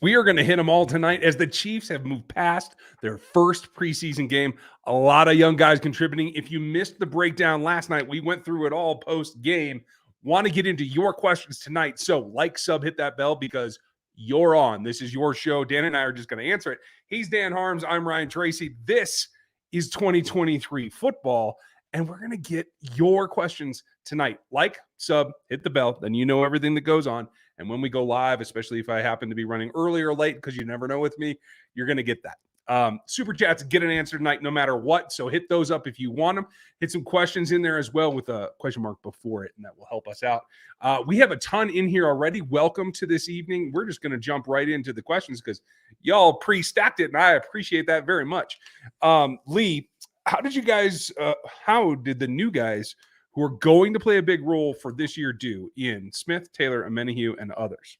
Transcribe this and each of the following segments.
We are going to hit them all tonight as the Chiefs have moved past their first preseason game. A lot of young guys contributing. If you missed the breakdown last night, we went through it all post-game. Want to get into your questions tonight. So like, sub, hit that bell because you're on. This is your show. Dan and I are just going to answer it. He's Dan Harms. I'm Ryan Tracy. This is 2023 football, and we're going to get your questions tonight. Like, sub, hit the bell. Then you know everything that goes on. And when we go live, especially if I happen to be running early or late, because you never know with me, you're going to get that. Super chats get an answer tonight no matter what. So hit those up if you want them. Hit some questions in there as well with a question mark before it, and that will help us out. We have a ton in here already. Welcome to this evening. We're just going to jump right into the questions because y'all pre-stacked it, and I appreciate that very much. Lee, how did the new guys who are going to play a big role for this year do in Smith, Taylor, Amenahue, and others?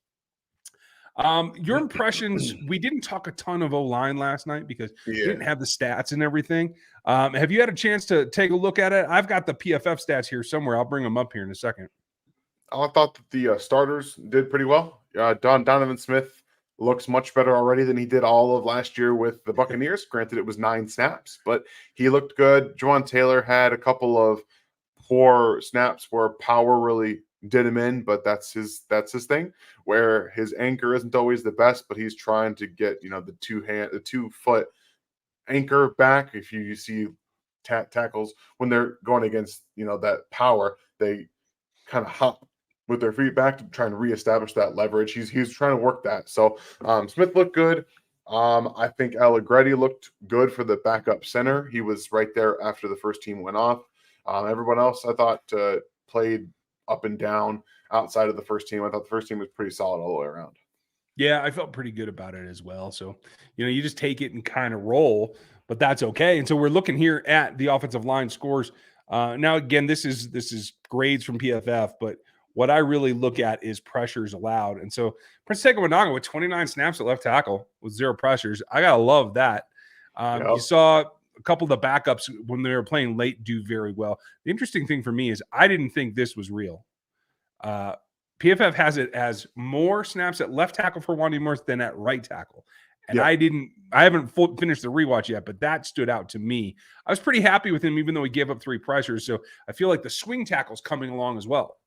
Your impressions, we didn't talk a ton of O-line last night because we didn't have the stats and everything. Have you had a chance to take a look at it? I've got the PFF stats here somewhere. I'll bring them up here in a second. I thought that the starters did pretty well. Donovan Smith looks much better already than he did all of last year with the Buccaneers. Granted, it was 9 snaps, but he looked good. Juwan Taylor had a couple of poor snaps where power really did him in, but that's his thing, where his anchor isn't always the best, but he's trying to get, the 2-foot anchor back. If you see tackles when they're going against, that power, they kind of hop with their feet back to try and reestablish that leverage. He's trying to work that. So Smith looked good. I think Allegretti looked good for the backup center. He was right there after the first team went off. Everyone else, I thought, played up and down outside of the first team. I thought the first team was pretty solid all the way around. Yeah, I felt pretty good about it as well. So, you just take it and kind of roll, but that's okay. And so we're looking here at the offensive line scores. Now, again, this is grades from PFF, but what I really look at is pressures allowed. And so Prince Tega Wananga with 29 snaps at left tackle with 0 pressures. I got to love that. You saw a couple of the backups when they were playing late do very well. The interesting thing for me is I didn't think this was real. PFF has it as more snaps at left tackle for Wandy Morris than at right tackle. And I haven't finished the rewatch yet, but that stood out to me. I was pretty happy with him, even though he gave up 3 pressures. So I feel like the swing tackle's coming along as well.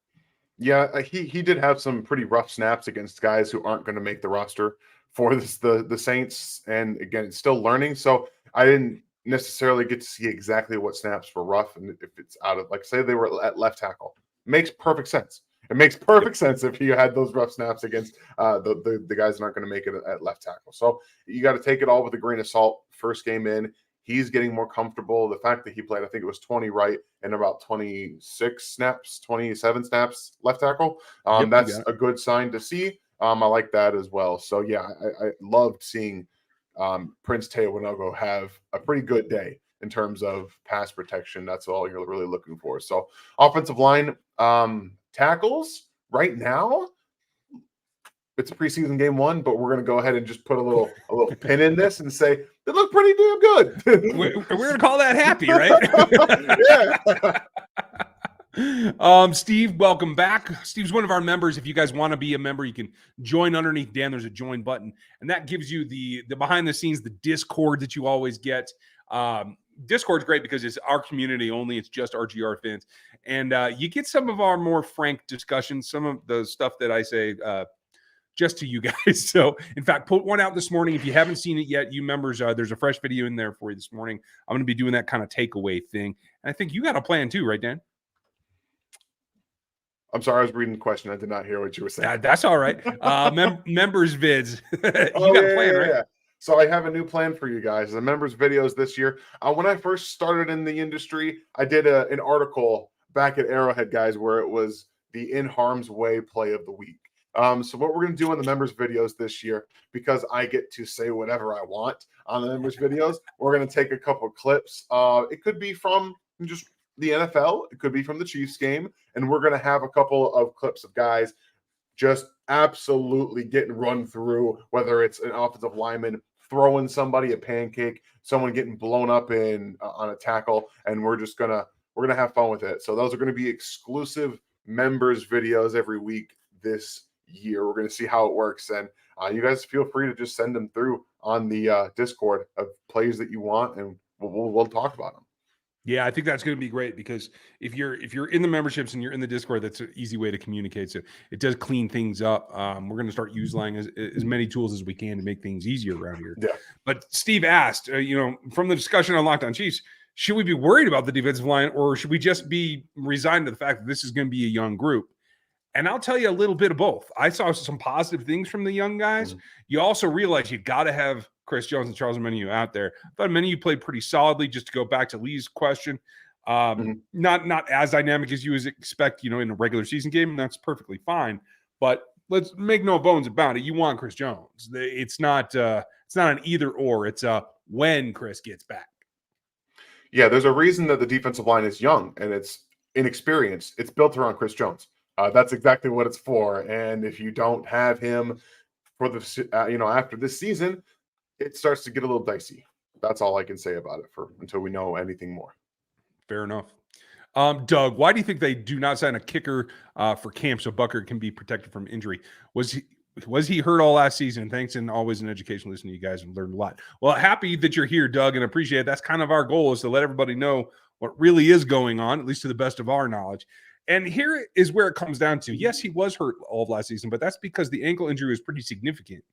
Yeah, he did have some pretty rough snaps against guys who aren't going to make the roster for the Saints. And again, it's still learning. So I didn't necessarily get to see exactly what snaps were rough, and if it's out of, like, say they were at left tackle, makes perfect sense. It makes perfect sense if you had those rough snaps against the guys that aren't going to make it at left tackle. So you got to take it all with a grain of salt. First game in, he's getting more comfortable. The fact that he played, I think it was 20 right and about 27 snaps left tackle. That's a good sign to see. I like that as well. So yeah, I loved seeing Prince Tega Wananga have a pretty good day in terms of pass protection. That's all you're really looking for. So offensive line tackles right now, it's a preseason game 1, but we're going to go ahead and just put a little pin in this and say they look pretty damn good. We're going to call that happy, right? Yeah. Steve, welcome back. Steve's one of our members. If you guys want to be a member, you can join underneath Dan. There's a join button, and that gives you the behind the scenes, the Discord that you always get. Discord's great because it's our community only. It's just RGR fans, and you get some of our more frank discussions, some of the stuff that I say just to you guys. So, in fact, put one out this morning. If you haven't seen it yet, you members, there's a fresh video in there for you this morning. I'm going to be doing that kind of takeaway thing, and I think you got a plan too, right, Dan? I'm sorry, I was reading the question. I did not hear what you were saying. That's all right. Members vids. You got a plan, right? Yeah. So I have a new plan for you guys. The members videos this year. When I first started in the industry, I did an article back at Arrowhead, guys, where it was the In Harm's Way play of the week. So what we're going to do in the members videos this year, because I get to say whatever I want on the members videos, we're going to take a couple clips. It could be from just the NFL. It could be from the Chiefs game. And we're going to have a couple of clips of guys just absolutely getting run through, whether it's an offensive lineman throwing somebody a pancake, someone getting blown up on a tackle, and we're gonna have fun with it. So those are going to be exclusive members videos every week this year. We're going to see how it works, and you guys feel free to just send them through on the Discord of plays that you want, and we'll talk about them. Yeah, I think that's going to be great because if you're in the memberships and you're in the Discord, that's an easy way to communicate. So it does clean things up. We're going to start using as many tools as we can to make things easier around here. Yeah. But Steve asked, from the discussion on Locked On Chiefs, should we be worried about the defensive line, or should we just be resigned to the fact that this is going to be a young group? And I'll tell you a little bit of both. I saw some positive things from the young guys. Mm-hmm. You also realize you got to have Chris Jones and Charles Omenihu out there. I thought Omenihu played pretty solidly, just to go back to Lee's question. Not as dynamic as you would expect, in a regular season game, and that's perfectly fine. But let's make no bones about it. You want Chris Jones. It's not an either or. It's when Chris gets back. Yeah, there's a reason that the defensive line is young and it's inexperienced. It's built around Chris Jones. That's exactly what it's for. And if you don't have him for the after this season, it starts to get a little dicey. That's all I can say about it until we know anything more. Fair enough. Doug, why do you think they do not sign a kicker for camp so Bucker can be protected from injury? Was he hurt all last season? Thanks, and always an education listening to you guys and learned a lot. Well, happy that you're here, Doug, and appreciate it. That's kind of our goal, is to let everybody know what really is going on, at least to the best of our knowledge. And here is where it comes down to. Yes, he was hurt all of last season, but that's because the ankle injury was pretty significant.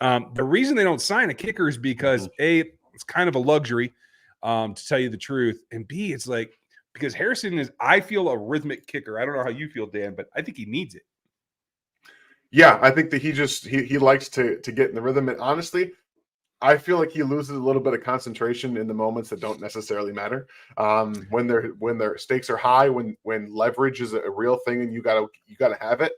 The reason they don't sign a kicker is because A, it's kind of a luxury, to tell you the truth, and B, it's like, because Harrison is, I feel, a rhythmic kicker. I don't know how you feel, Dan, but I think he needs it. Yeah, I think that he likes to get in the rhythm, and honestly, I feel like he loses a little bit of concentration in the moments that don't necessarily matter. When their stakes are high, when leverage is a real thing, and you gotta have it.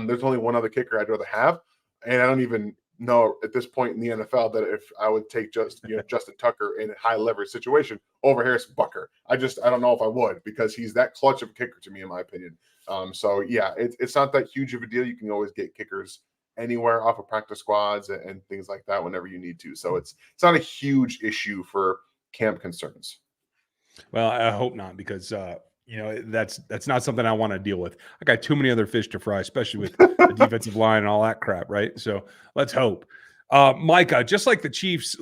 There's only one other kicker I'd rather have, and I don't even know at this point in the NFL that if I would take Justin Tucker in a high leverage situation over Harrison Bucker. I don't know if I would, because he's that clutch of a kicker to me, in my opinion. So yeah, it's not that huge of a deal. You can always get kickers anywhere off of practice squads and things like that whenever you need to. So it's not a huge issue for camp concerns. Well, I hope not, because that's not something I want to deal with. I got too many other fish to fry, especially with the defensive line and all that crap, right? So let's hope. Micah, just like the Chiefs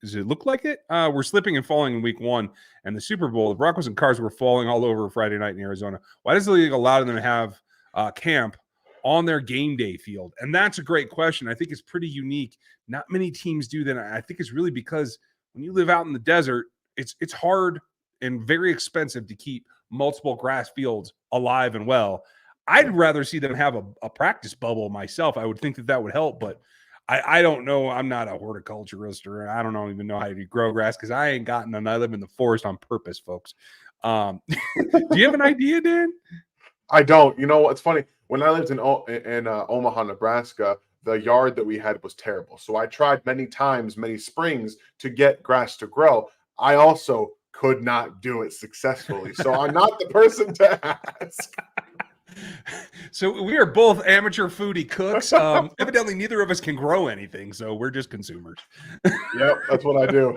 does it look like it? We're slipping and falling in week 1 and the Super Bowl. The Broncos and Cars were falling all over Friday night in Arizona. Why does the league allow them to have camp on their game day field? And that's a great question. I think it's pretty unique. Not many teams do that. I think it's really because when you live out in the desert, it's hard and very expensive to keep multiple grass fields alive and well. I'd rather see them have a practice bubble myself. I would think that would help, but I don't know. I'm not a horticulturist, or I don't even know how to grow grass, because I ain't got none. I live in the forest on purpose, folks. Do you have an idea, Dan? I don't. You know what's funny? When I lived in Omaha, Nebraska, the yard that we had was terrible. So I tried many times, many springs, to get grass to grow. I also could not do it successfully. So I'm not the person to ask. So we are both amateur foodie cooks. Evidently, neither of us can grow anything, so we're just consumers. Yep, that's what I do.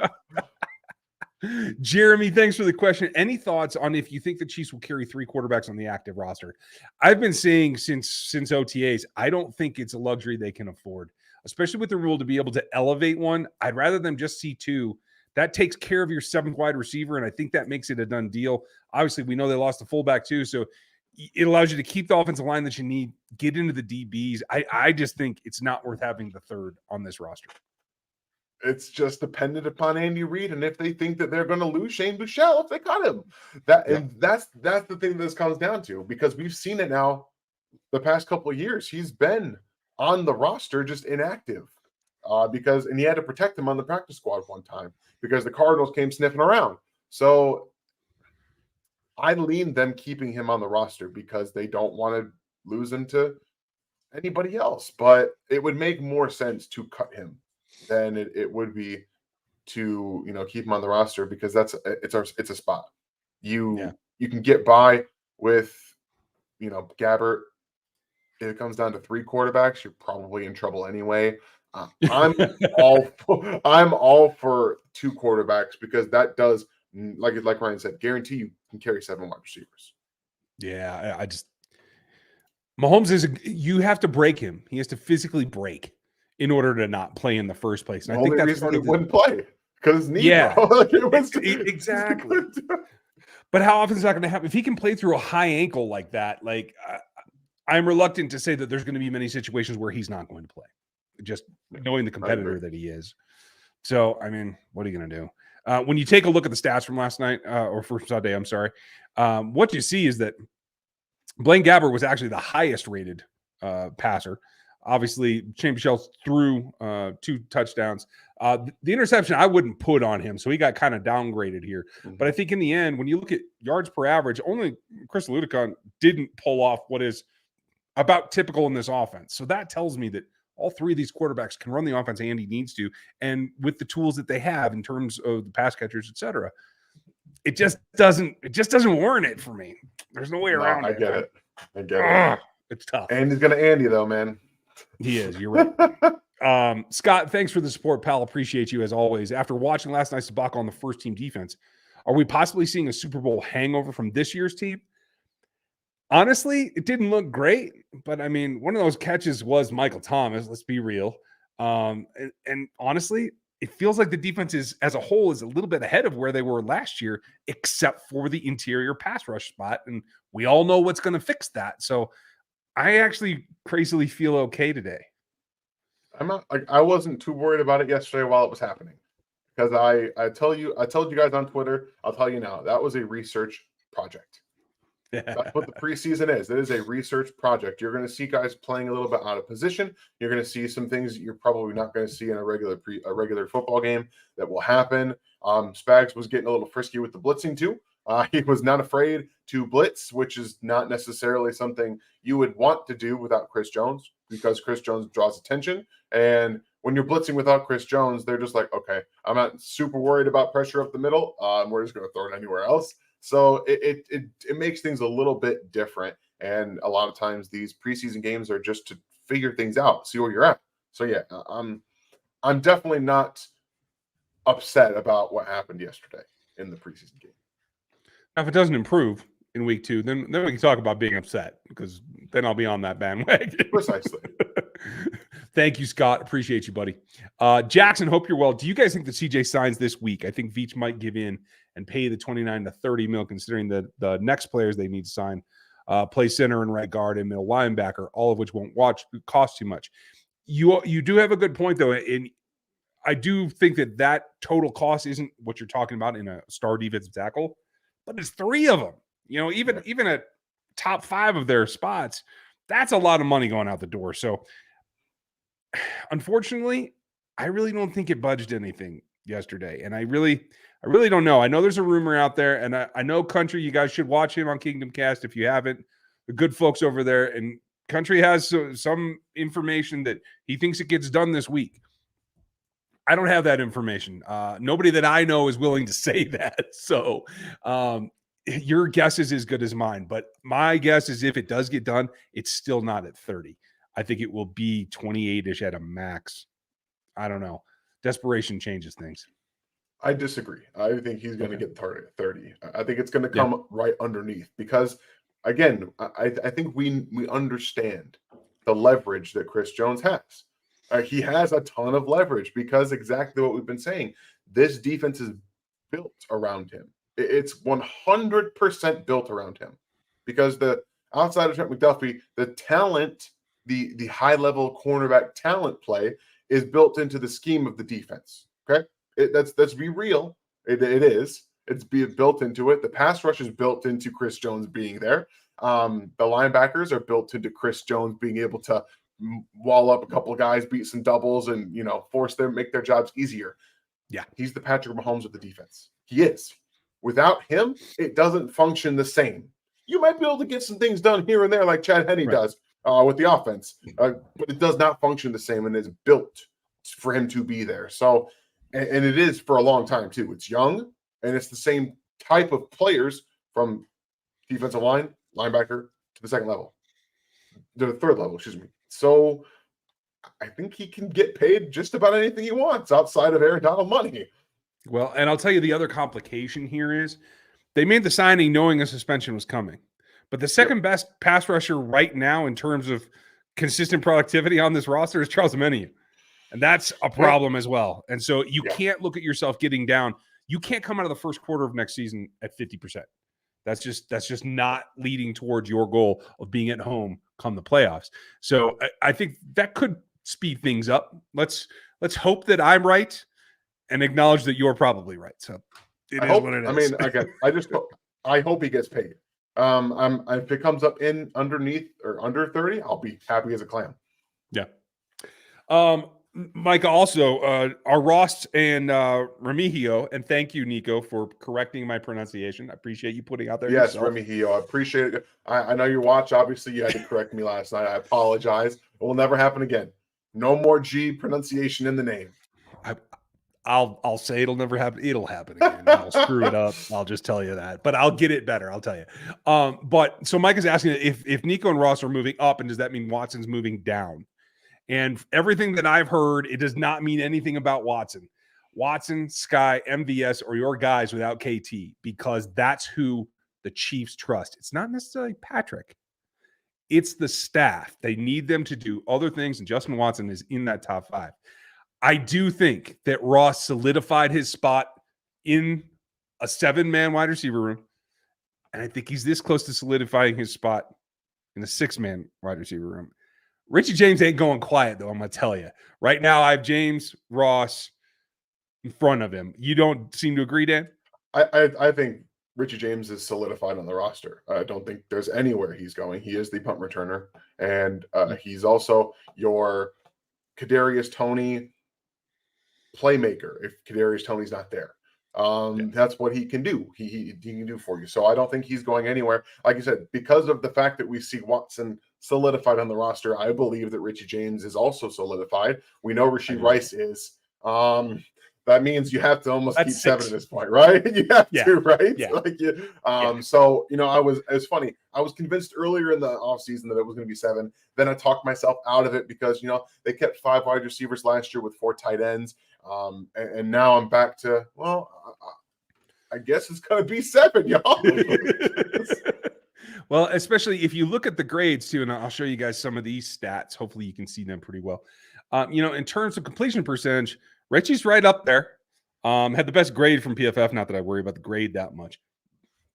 Jeremy, thanks for the question. Any thoughts on if you think the Chiefs will carry 3 quarterbacks on the active roster? I've been saying since OTAs, I don't think it's a luxury they can afford, especially with the rule to be able to elevate one. I'd rather them just see 2. That takes care of your 7th wide receiver, and I think that makes it a done deal. Obviously, we know they lost the fullback too, so it allows you to keep the offensive line that you need, get into the DBs. I just think it's not worth having the 3rd on this roster. It's just dependent upon Andy Reid, and if they think that they're going to lose Shane Buechele, if they cut him. And that's the thing this comes down to, because we've seen it now the past couple of years. He's been on the roster, just inactive, and he had to protect him on the practice squad one time because the Cardinals came sniffing around. So I lean them keeping him on the roster because they don't want to lose him to anybody else. But it would make more sense to cut him than it would be to keep him on the roster, because it's a spot. You can get by with Gabbert. If it comes down to 3 quarterbacks, you're probably in trouble anyway. I'm all for 2 quarterbacks, because that does, like Ryan said, guarantee you can carry 7 wide receivers. Yeah, Mahomes you have to break him. He has to physically break in order to not play in the first place. And The I think only that's reason part he of the wouldn't play because his knee, yeah, bro. Like it was exactly. But how often is that going to happen? If he can play through a high ankle like that, like I'm reluctant to say that there's going to be many situations where he's not going to play, just knowing the competitor that he is. So, I mean, what are you going to do? When you take a look at the stats from last night or from Sunday, I'm sorry, what you see is that Blaine Gabbert was actually the highest rated passer. Obviously, Shane Michel threw 2 touchdowns. The interception I wouldn't put on him, so he got kind of downgraded here. Mm-hmm. But I think in the end, when you look at yards per average, only Chris Ludicon didn't pull off what is about typical in this offense. So that tells me that all 3 of these quarterbacks can run the offense Andy needs to, and with the tools that they have in terms of the pass catchers, et cetera. It just doesn't warrant it for me. There's no way around it. I get it. It's tough. And he's gonna Andy though, man. He is. You're right. Scott, thanks for the support, pal. Appreciate you as always. After watching last night's debacle on the first team defense, are we possibly seeing a Super Bowl hangover from this year's team? Honestly, it didn't look great, but I mean, one of those catches was Michael Thomas. Let's be real. And honestly, it feels like the defense as a whole is a little bit ahead of where they were last year, except for the interior pass rush spot. And we all know what's going to fix that. So I actually crazily feel okay today. I wasn't too worried about it yesterday while it was happening, because I told you guys on Twitter, I'll tell you now, that was a research project. That's what the preseason is. It is a research project. You're going to see guys playing a little bit out of position. You're going to see some things that you're probably not going to see in a regular football game that will happen. Spags was getting a little frisky with the blitzing too. He was not afraid to blitz, which is not necessarily something you would want to do without Chris Jones, because Chris Jones draws attention. And when you're blitzing without Chris Jones, they're just like, okay, I'm not super worried about pressure up the middle. We're just going to throw it anywhere else. So it makes things a little bit different. And a lot of times these preseason games are just to figure things out, see where you're at. So yeah, I'm definitely not upset about what happened yesterday in the preseason game. Now, if it doesn't improve in week 2, then we can talk about being upset, because then I'll be on that bandwagon. Precisely. Thank you, Scott. Appreciate you, buddy. Jackson, hope you're well. Do you guys think that CJ signs this week? I think Veach might give in and pay the 29 to 30 mil, considering the next players they need to sign, play center and right guard and middle linebacker, all of which won't cost too much. You do have a good point, though, and I do think that total cost isn't what you're talking about in a star defensive tackle, but it's 3 of them. You know, even at top 5 of their spots, that's a lot of money going out the door. So, unfortunately, I really don't think it budged anything yesterday, and I really don't know. I know there's a rumor out there, and I know Country, you guys should watch him on Kingdom Cast if you haven't. The good folks over there, and Country has some information that he thinks it gets done this week. I don't have that information. Nobody that I know is willing to say that. So your guess is as good as mine. But my guess is if it does get done, it's still not at 30. I think it will be 28-ish at a max. I don't know. Desperation changes things. I disagree. I think he's going to get 30. I think it's going to come right underneath, because, again, I think we understand the leverage that Chris Jones has. He has a ton of leverage, because exactly what we've been saying. This defense is built around him. It's 100% built around him, because the outside of Trent McDuffie, the talent, the high-level cornerback talent play is built into the scheme of the defense. Okay? Let's be real. It is. It's built into it. The pass rush is built into Chris Jones being there. The linebackers are built into Chris Jones being able to wall up a couple of guys, beat some doubles, and force them, make their jobs easier. Yeah, he's the Patrick Mahomes of the defense. He is. Without him, it doesn't function the same. You might be able to get some things done here and there, like Chad Henne does with the offense, but it does not function the same, and it's built for him to be there. So, and it is for a long time too. It's young, and it's the same type of players from defensive line, linebacker, to the second level, to the third level, excuse me. So I think he can get paid just about anything he wants outside of Aaron Donald money. Well, and I'll tell you the other complication here is they made the signing knowing a suspension was coming. But the second best pass rusher right now in terms of consistent productivity on this roster is Charles Omenihu. And that's a problem as well. And so you can't look at yourself getting down. You can't come out of the first quarter of next season at 50%. That's just not leading towards your goal of being at home come the playoffs. So I think that could speed things up. Let's hope that I'm right and acknowledge that you're probably right. So it is what it is. I mean, again, I hope he gets paid. If it comes up in underneath or under 30, I'll be happy as a clam. Yeah. Micah, also, our Ross and Remigio, and thank you, Nico, for correcting my pronunciation. I appreciate you putting out there. Yes, Remigio, I appreciate it. I know you watch. Obviously, you had to correct me last night. I apologize. It will never happen again. No more G pronunciation in the name. I'll say it'll never happen. It'll happen again. I'll screw it up. I'll just tell you that. But I'll get it better. I'll tell you. But so Mike is asking if Nico and Ross are moving up, and does that mean Watson's moving down? And everything that I've heard, it does not mean anything about Watson. Watson, Sky, MVS, or your guys without KT, because that's who the Chiefs trust. It's not necessarily Patrick. It's the staff. They need them to do other things, and Justin Watson is in that top 5. I do think that Ross solidified his spot in a 7-man wide receiver room, and I think he's this close to solidifying his spot in a 6-man wide receiver room. Richie James ain't going quiet, though, I'm going to tell you. Right now, I have James, Ross in front of him. You don't seem to agree, Dan? I think Richie James is solidified on the roster. I don't think there's anywhere he's going. He is the punt returner, and he's also your Kadarius Toney playmaker if Kadarius Toney's not there. That's what he can do. He can do for you. So I don't think he's going anywhere. Like you said, because of the fact that we see Watson solidified on the roster, I believe that Richie James is also solidified. We know Rashee Rice is. That means you have to almost keep 7 at this point, right? You have to, right? Yeah. So, it was funny. I was convinced earlier in the offseason that it was going to be 7. Then I talked myself out of it because, they kept 5 wide receivers last year with 4 tight ends. And now I'm back to, I guess it's going to be 7, y'all. Well, especially if you look at the grades too, and I'll show you guys some of these stats. Hopefully you can see them pretty well. In terms of completion percentage, Richie's right up there. Had the best grade from PFF. Not that I worry about the grade that much.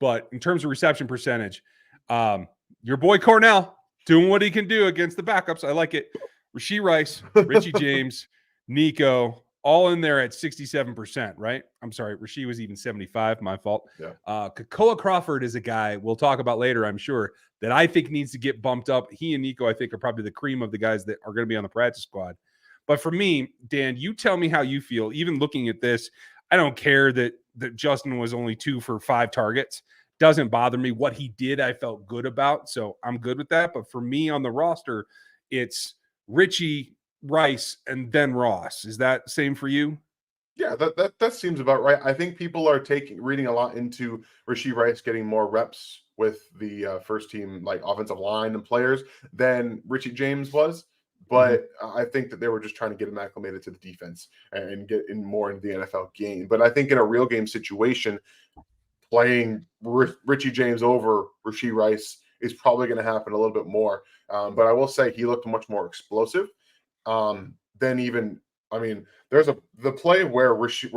But in terms of reception percentage, your boy Cornell doing what he can do against the backups. I like it. Rashee Rice, Richie James, Nico, all in there at 67%, right? I'm sorry, Rashee was even 75, my fault. Yeah. Kakoa Crawford is a guy we'll talk about later, I'm sure, that I think needs to get bumped up. He and Nico, I think, are probably the cream of the guys that are going to be on the practice squad. But for me, Dan, you tell me how you feel. Even looking at this, I don't care that Justin was only 2 for 5 targets. Doesn't bother me. What he did, I felt good about, so I'm good with that. But for me on the roster, it's Richie, Rice, and then Ross. Is that same for you? Yeah, that seems about right. I think people are reading a lot into Rashee Rice getting more reps with the first team, like offensive line and players, than Richie James was. But I think that they were just trying to get him acclimated to the defense and get in more into the NFL game. But I think in a real game situation, playing Richie James over Rashee Rice is probably going to happen a little bit more. But I will say he looked much more explosive than even. I mean, there's the play where Richie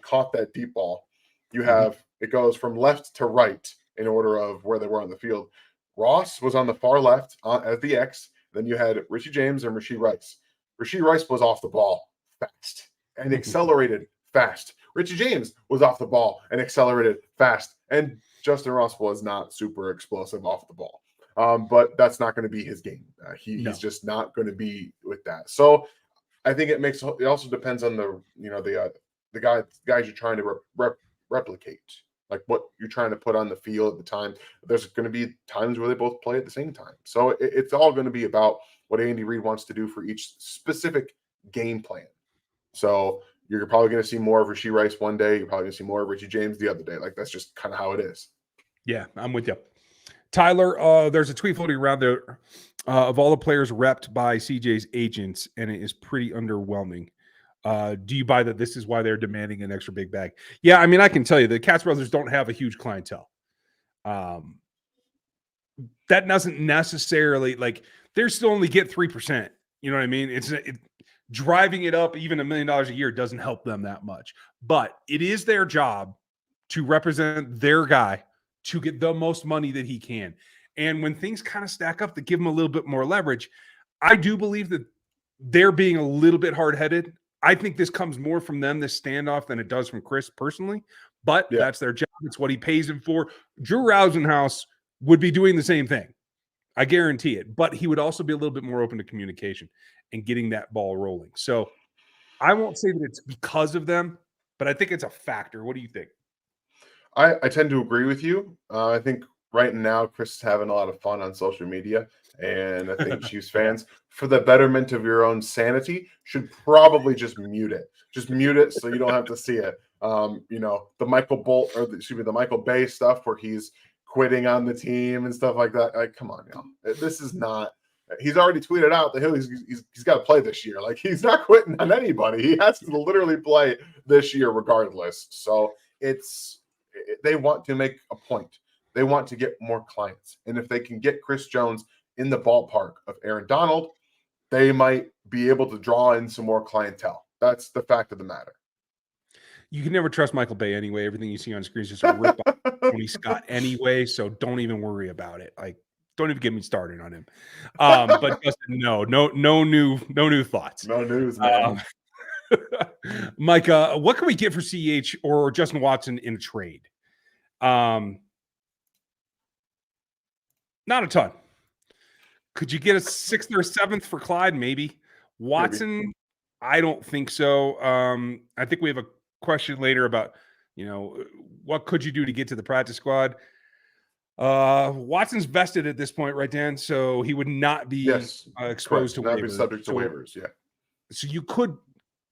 caught that deep ball. You have it goes from left to right in order of where they were on the field. Ross was on the far left at the X. Then you had Richie James and Rashee Rice. Rashee Rice was off the ball fast and accelerated fast. Richie James was off the ball and accelerated fast. And Justin Ross was not super explosive off the ball. But that's not going to be his game. He's just not going to be with that. So I think it also depends on the guys you're trying to replicate, like what you're trying to put on the field at the time. There's going to be times where they both play at the same time. So it's all going to be about what Andy Reid wants to do for each specific game plan. So you're probably going to see more of Rashee Rice one day. You're probably going to see more of Richie James the other day. Like, that's just kind of how it is. Yeah, I'm with you. Tyler, there's a tweet floating around there of all the players repped by CJ's agents, and it is pretty underwhelming. Do you buy that this is why they're demanding an extra big bag? Yeah, I mean, I can tell you the Katz brothers don't have a huge clientele. that doesn't necessarily like they're still only get 3%. You know what I mean? Driving it up even $1 million a year doesn't help them that much, but it is their job to represent their guy to get the most money that he can. And when things kind of stack up to give him a little bit more leverage, I do believe that they're being a little bit hard-headed. I think this comes more from them, this standoff, than it does from Chris personally, but that's their job. It's what he pays him for. Drew Rosenhaus would be doing the same thing. I guarantee it. But he would also be a little bit more open to communication and getting that ball rolling. So I won't say that it's because of them, but I think it's a factor. What do you think? I tend to agree with you. I think right now Chris is having a lot of fun on social media, and I think Chiefs fans, for the betterment of your own sanity, should probably just mute it. Just mute it so you don't have to see it. The Michael Bay stuff where he's quitting on the team and stuff like that. Like, come on, y'all. This is not. He's already tweeted out that he's got to play this year. Like, he's not quitting on anybody. He has to literally play this year regardless. So they want to make a point. They want to get more clients. And if they can get Chris Jones in the ballpark of Aaron Donald, they might be able to draw in some more clientele. That's the fact of the matter. You can never trust Michael Bay anyway. Everything you see on screen is just a rip off Tony Scott anyway, so don't even worry about it. Like, don't even get me started on him. But Justin, no new thoughts. No news, man. Mike, what can we get for CH or Justin Watson in a trade? Not a ton. Could you get a 6th or 7th for Clyde? Maybe. Watson, maybe. I don't think so. I think we have a question later about, what could you do to get to the practice squad? Watson's vested at this point, right, Dan? So he would not be exposed to waivers. Not be subject to waivers, yeah. So you could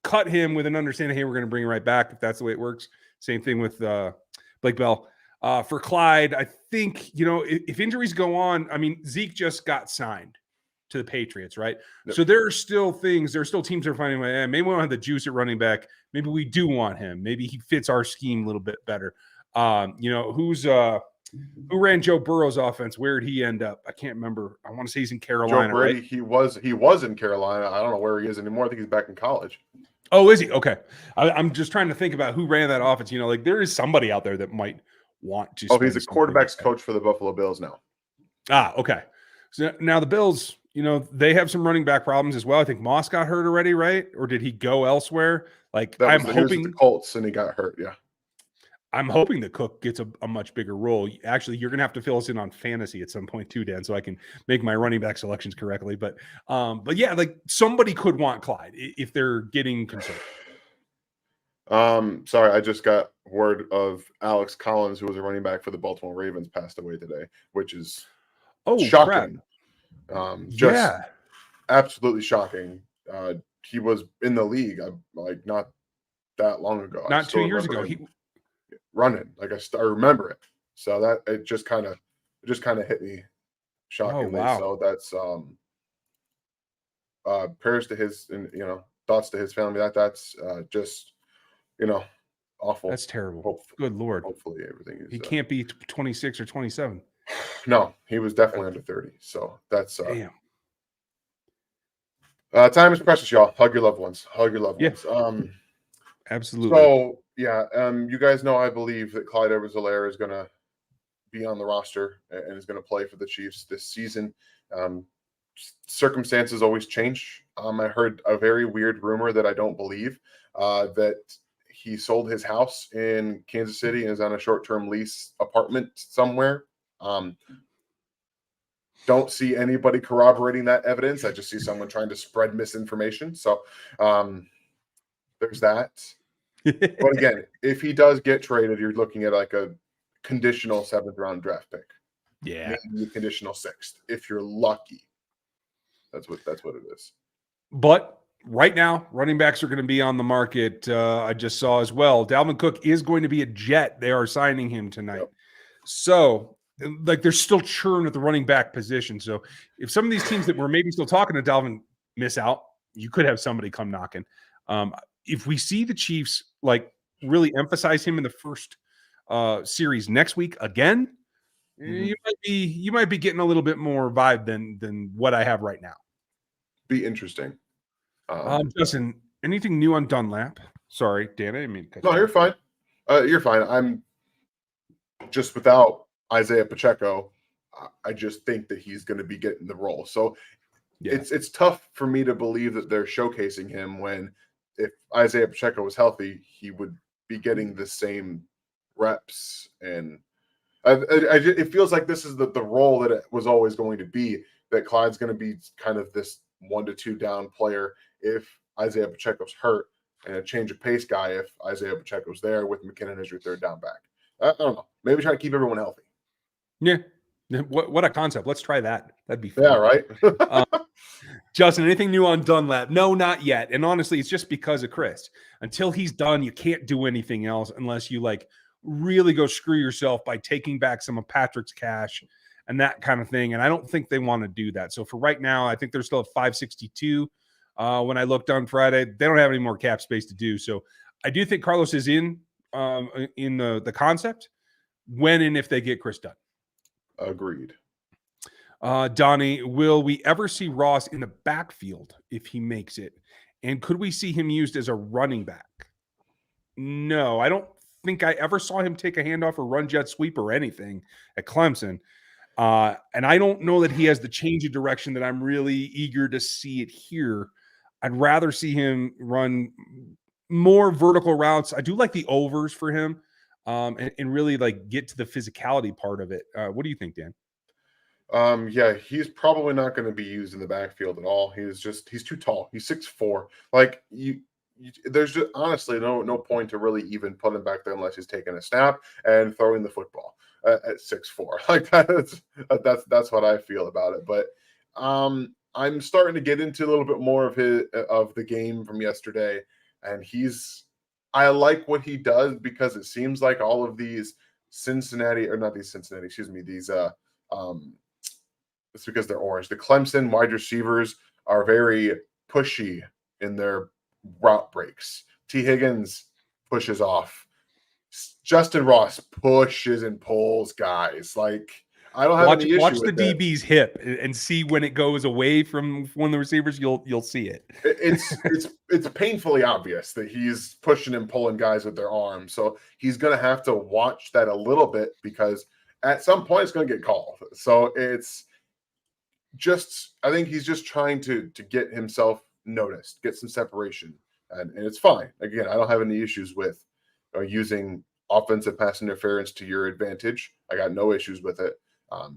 cut him with an understanding, hey, we're going to bring him right back if that's the way it works. Same thing with Blake Bell. For Clyde, I think, if injuries go on, I mean, Zeke just got signed to the Patriots, right? Yep. So there are still teams that are finding, maybe we don't have the juice at running back. Maybe we do want him. Maybe he fits our scheme a little bit better. Who ran Joe Burrow's offense? Where did he end up? I can't remember. I want to say he's in Carolina. Joe Brady, right? He was in Carolina. I don't know where he is anymore. I think he's back in college. Oh, is he? Okay. I'm just trying to think about who ran that offense. There is somebody out there that might want to. He's a quarterback's coach for the Buffalo Bills now. Okay. So now the Bills, they have some running back problems as well. I think Moss got hurt already, right? Or did he go elsewhere? He was the Colts and he got hurt. Yeah. I'm hoping that Cook gets a much bigger role. Actually, you're going to have to fill us in on fantasy at some point too, Dan, so I can make my running back selections correctly. But yeah, somebody could want Clyde if they're getting concerned. Sorry, I just got word of Alex Collins, who was a running back for the Baltimore Ravens, passed away today, which is shocking. Crap. Absolutely shocking. He was in the league not that long ago. Not 2 years ago. He running I remember it. So that it just kind of hit me shockingly. Oh, wow. So that's prayers to his and thoughts to his family. That's just awful. That's terrible. Good Lord. Hopefully everything is. He can't be 26 or 27. No, he was definitely under 30. So that's damn. Time is precious, y'all. Hug your loved ones. Ones. Absolutely. So yeah, you guys know I believe that Clyde Edwards-Helaire is going to be on the roster and is going to play for the Chiefs this season. Circumstances always change. I heard a very weird rumor that I don't believe, that he sold his house in Kansas City and is on a short-term lease apartment somewhere. Don't see anybody corroborating that evidence. I just see someone trying to spread misinformation. So there's that. But again, if he does get traded, you're looking at a conditional 7th round draft pick. Yeah. Maybe a conditional 6th if you're lucky. That's what it is. But right now, running backs are going to be on the market. I just saw as well. Dalvin Cook is going to be a Jet. They are signing him tonight. Yep. So there's still churn at the running back position. So if some of these teams that were maybe still talking to Dalvin miss out, you could have somebody come knocking. If we see the Chiefs really emphasize him in the first series next week again, Mhm. You might be getting a little bit more vibe than what I have right now. Be interesting. Justin, anything new on Dunlap? Sorry, Dan, I didn't mean to cut No, you you're off. fine. You're fine. I'm just without Isaiah Pacheco. I just think that he's going to be getting the role. So Yeah. it's tough for me to believe that they're showcasing him when if Isaiah Pacheco was healthy, he would be getting the same reps. And it feels like this is the role that it was always going to be, that Clyde's going to be kind of this 1 to 2 down player if Isaiah Pacheco's hurt, and a change of pace guy if Isaiah Pacheco's there with McKinnon as your third down back. I don't know. Maybe try to keep everyone healthy. Yeah. What a concept. Let's try that. That'd be fun. Yeah, right. Justin, anything new on Dunlap? No, not yet. And honestly, it's just because of Chris. Until he's done, you can't do anything else unless you like really go screw yourself by taking back some of Patrick's cash and that kind of thing. And I don't think they want to do that. So for right now, I think they're still at 562. When I looked on Friday, they don't have any more cap space to do. So I do think Carlos is in the concept when and if they get Chris done. Agreed. Donnie, will we ever see Ross in the backfield if he makes it? And could we see him used as a running back? No, I don't think I ever saw him take a handoff or run jet sweep or anything at Clemson. And I don't know that he has the change of direction that I'm really eager to see it here. I'd rather see him run more vertical routes. I do like the overs for him, and really like get to the physicality part of it. What do you think, Dan? Yeah, he's probably not going to be used in the backfield at all. He's too tall. He's 6'4". Like there's just honestly no point to really even put him back there unless he's taking a snap and throwing the football at 6'4". Like that's what I feel about it. But I'm starting to get into a little bit more of the game from yesterday, and I like what he does because it seems like all of these these it's because they're orange. The Clemson wide receivers are very pushy in their route breaks. T. Higgins pushes off. Justin Ross pushes and pulls guys. Like, I don't have any issue Watch the with that. DB's hip and see when it goes away from one of the receivers. You'll see it. It's painfully obvious that he's pushing and pulling guys with their arms. So he's going to have to watch that a little bit because at some point it's going to get called. So I think he's just trying to get himself noticed, get some separation, and it's fine. Again, I don't have any issues with using offensive pass interference to your advantage. I got no issues with it.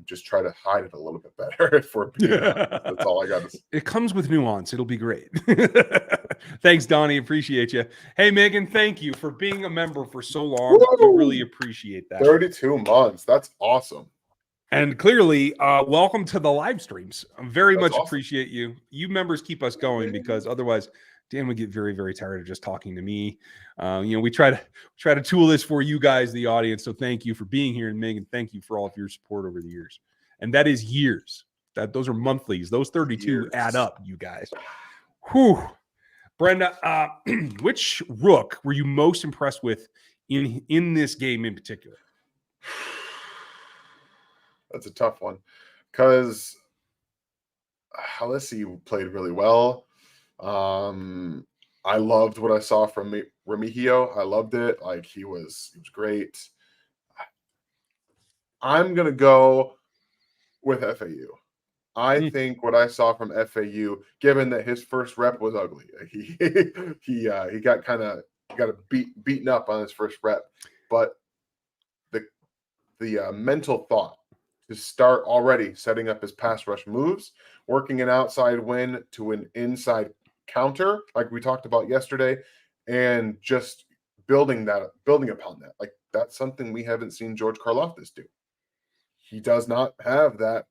Just try to hide it a little bit better for being honest. That's all I got to say. It comes with nuance. It'll be great. Thanks, Donnie. Appreciate you. Hey, Megan, thank you for being a member for so long. Woo! We really appreciate that. 32 months. That's awesome. And clearly, welcome to the live streams. I very much awesome. appreciate you. You members keep us going because otherwise Dan would get very, very tired of just talking to me. We try to tool this for you guys, the audience. So thank you for being here. And Megan, thank you for all of your support over the years. And that is years. Those are monthlies. Those 32 add up, you guys. Whew. Brenda, which rook were you most impressed with in this game in particular? That's a tough one because Halisi played really well. I loved what I saw from Remigio. I loved it. Like he was great. I'm gonna go with FAU. I think what I saw from FAU, given that his first rep was ugly, he got beaten up on his first rep, but the mental thought to start already setting up his pass rush moves, working an outside win to an inside counter, like we talked about yesterday, and just building upon that. Like that's something we haven't seen George Karlaftis do. He does not have that,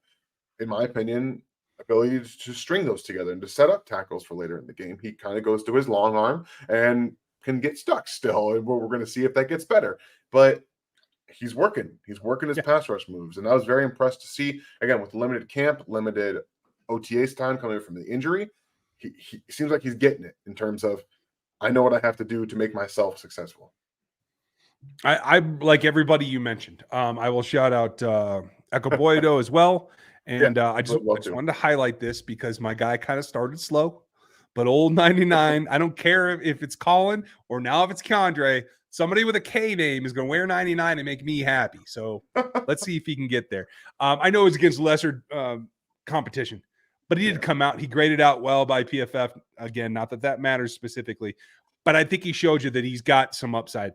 in my opinion, ability to string those together and to set up tackles for later in the game. He kind of goes to his long arm and can get stuck still. And we're going to see if that gets better. But he's working his pass rush moves. And I was very impressed to see, again, with limited camp, limited OTAs time coming from the injury. He seems like he's getting it in terms of, I know what I have to do to make myself successful. I like everybody you mentioned. I will shout out Ecoboido as well. And Yeah, I just would love to. wanted to highlight this because my guy kind of started slow, but old 99, I don't care if it's Colin or now if it's Keandre, somebody with a K name is going to wear 99 and make me happy. So let's see if he can get there. I know it's against lesser competition, but he did come out. He graded out well by PFF. Again, not that matters specifically, but I think he showed you that he's got some upside.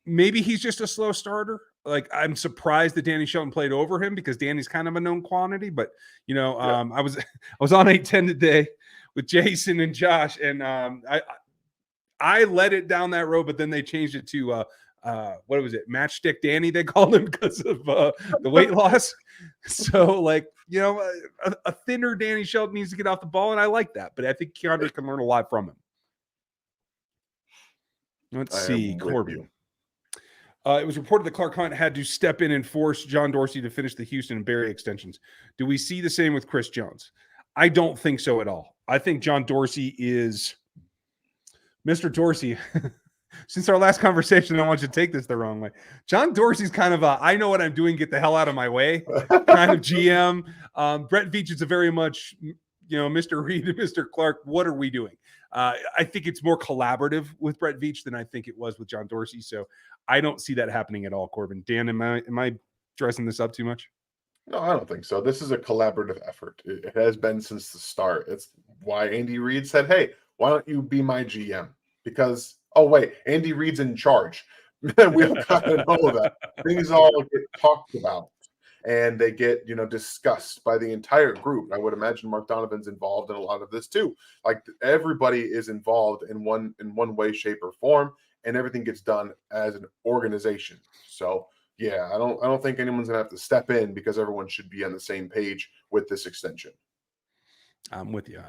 Maybe he's just a slow starter. Like, I'm surprised that Danny Shelton played over him because Danny's kind of a known quantity. But I was on 810 today with Jason and Josh, and I led it down that road, but then they changed it to what was it, Matchstick Danny? They called him because of the weight loss. So, like, a thinner Danny Shelton needs to get off the ball, and I like that. But I think Keandre can learn a lot from him. Let's see, Corbin. It was reported that Clark Hunt had to step in and force John Dorsey to finish the Houston and Barry extensions. Do we see the same with Chris Jones? I don't think so at all. I think John Dorsey is Mr. Dorsey. Since our last conversation, I don't want you to take this the wrong way. John Dorsey's kind of a, I know what I'm doing, get the hell out of my way kind of GM. Brett Veach is a very much, Mr. Reed and Mr. Clark, what are we doing? I think it's more collaborative with Brett Veach than I think it was with John Dorsey. So I don't see that happening at all, Corbin. Dan, am I dressing this up too much? No, I don't think so. This is a collaborative effort. It has been since the start. It's why Andy Reid said, hey, why don't you be my GM? Because, oh, wait, Andy Reid's in charge. We all kind of know that. Things all get talked about. And they get, discussed by the entire group. I would imagine Mark Donovan's involved in a lot of this too. Like, everybody is involved in one way, shape, or form, and everything gets done as an organization. So, yeah, I don't think anyone's gonna have to step in because everyone should be on the same page with this extension. I'm with you.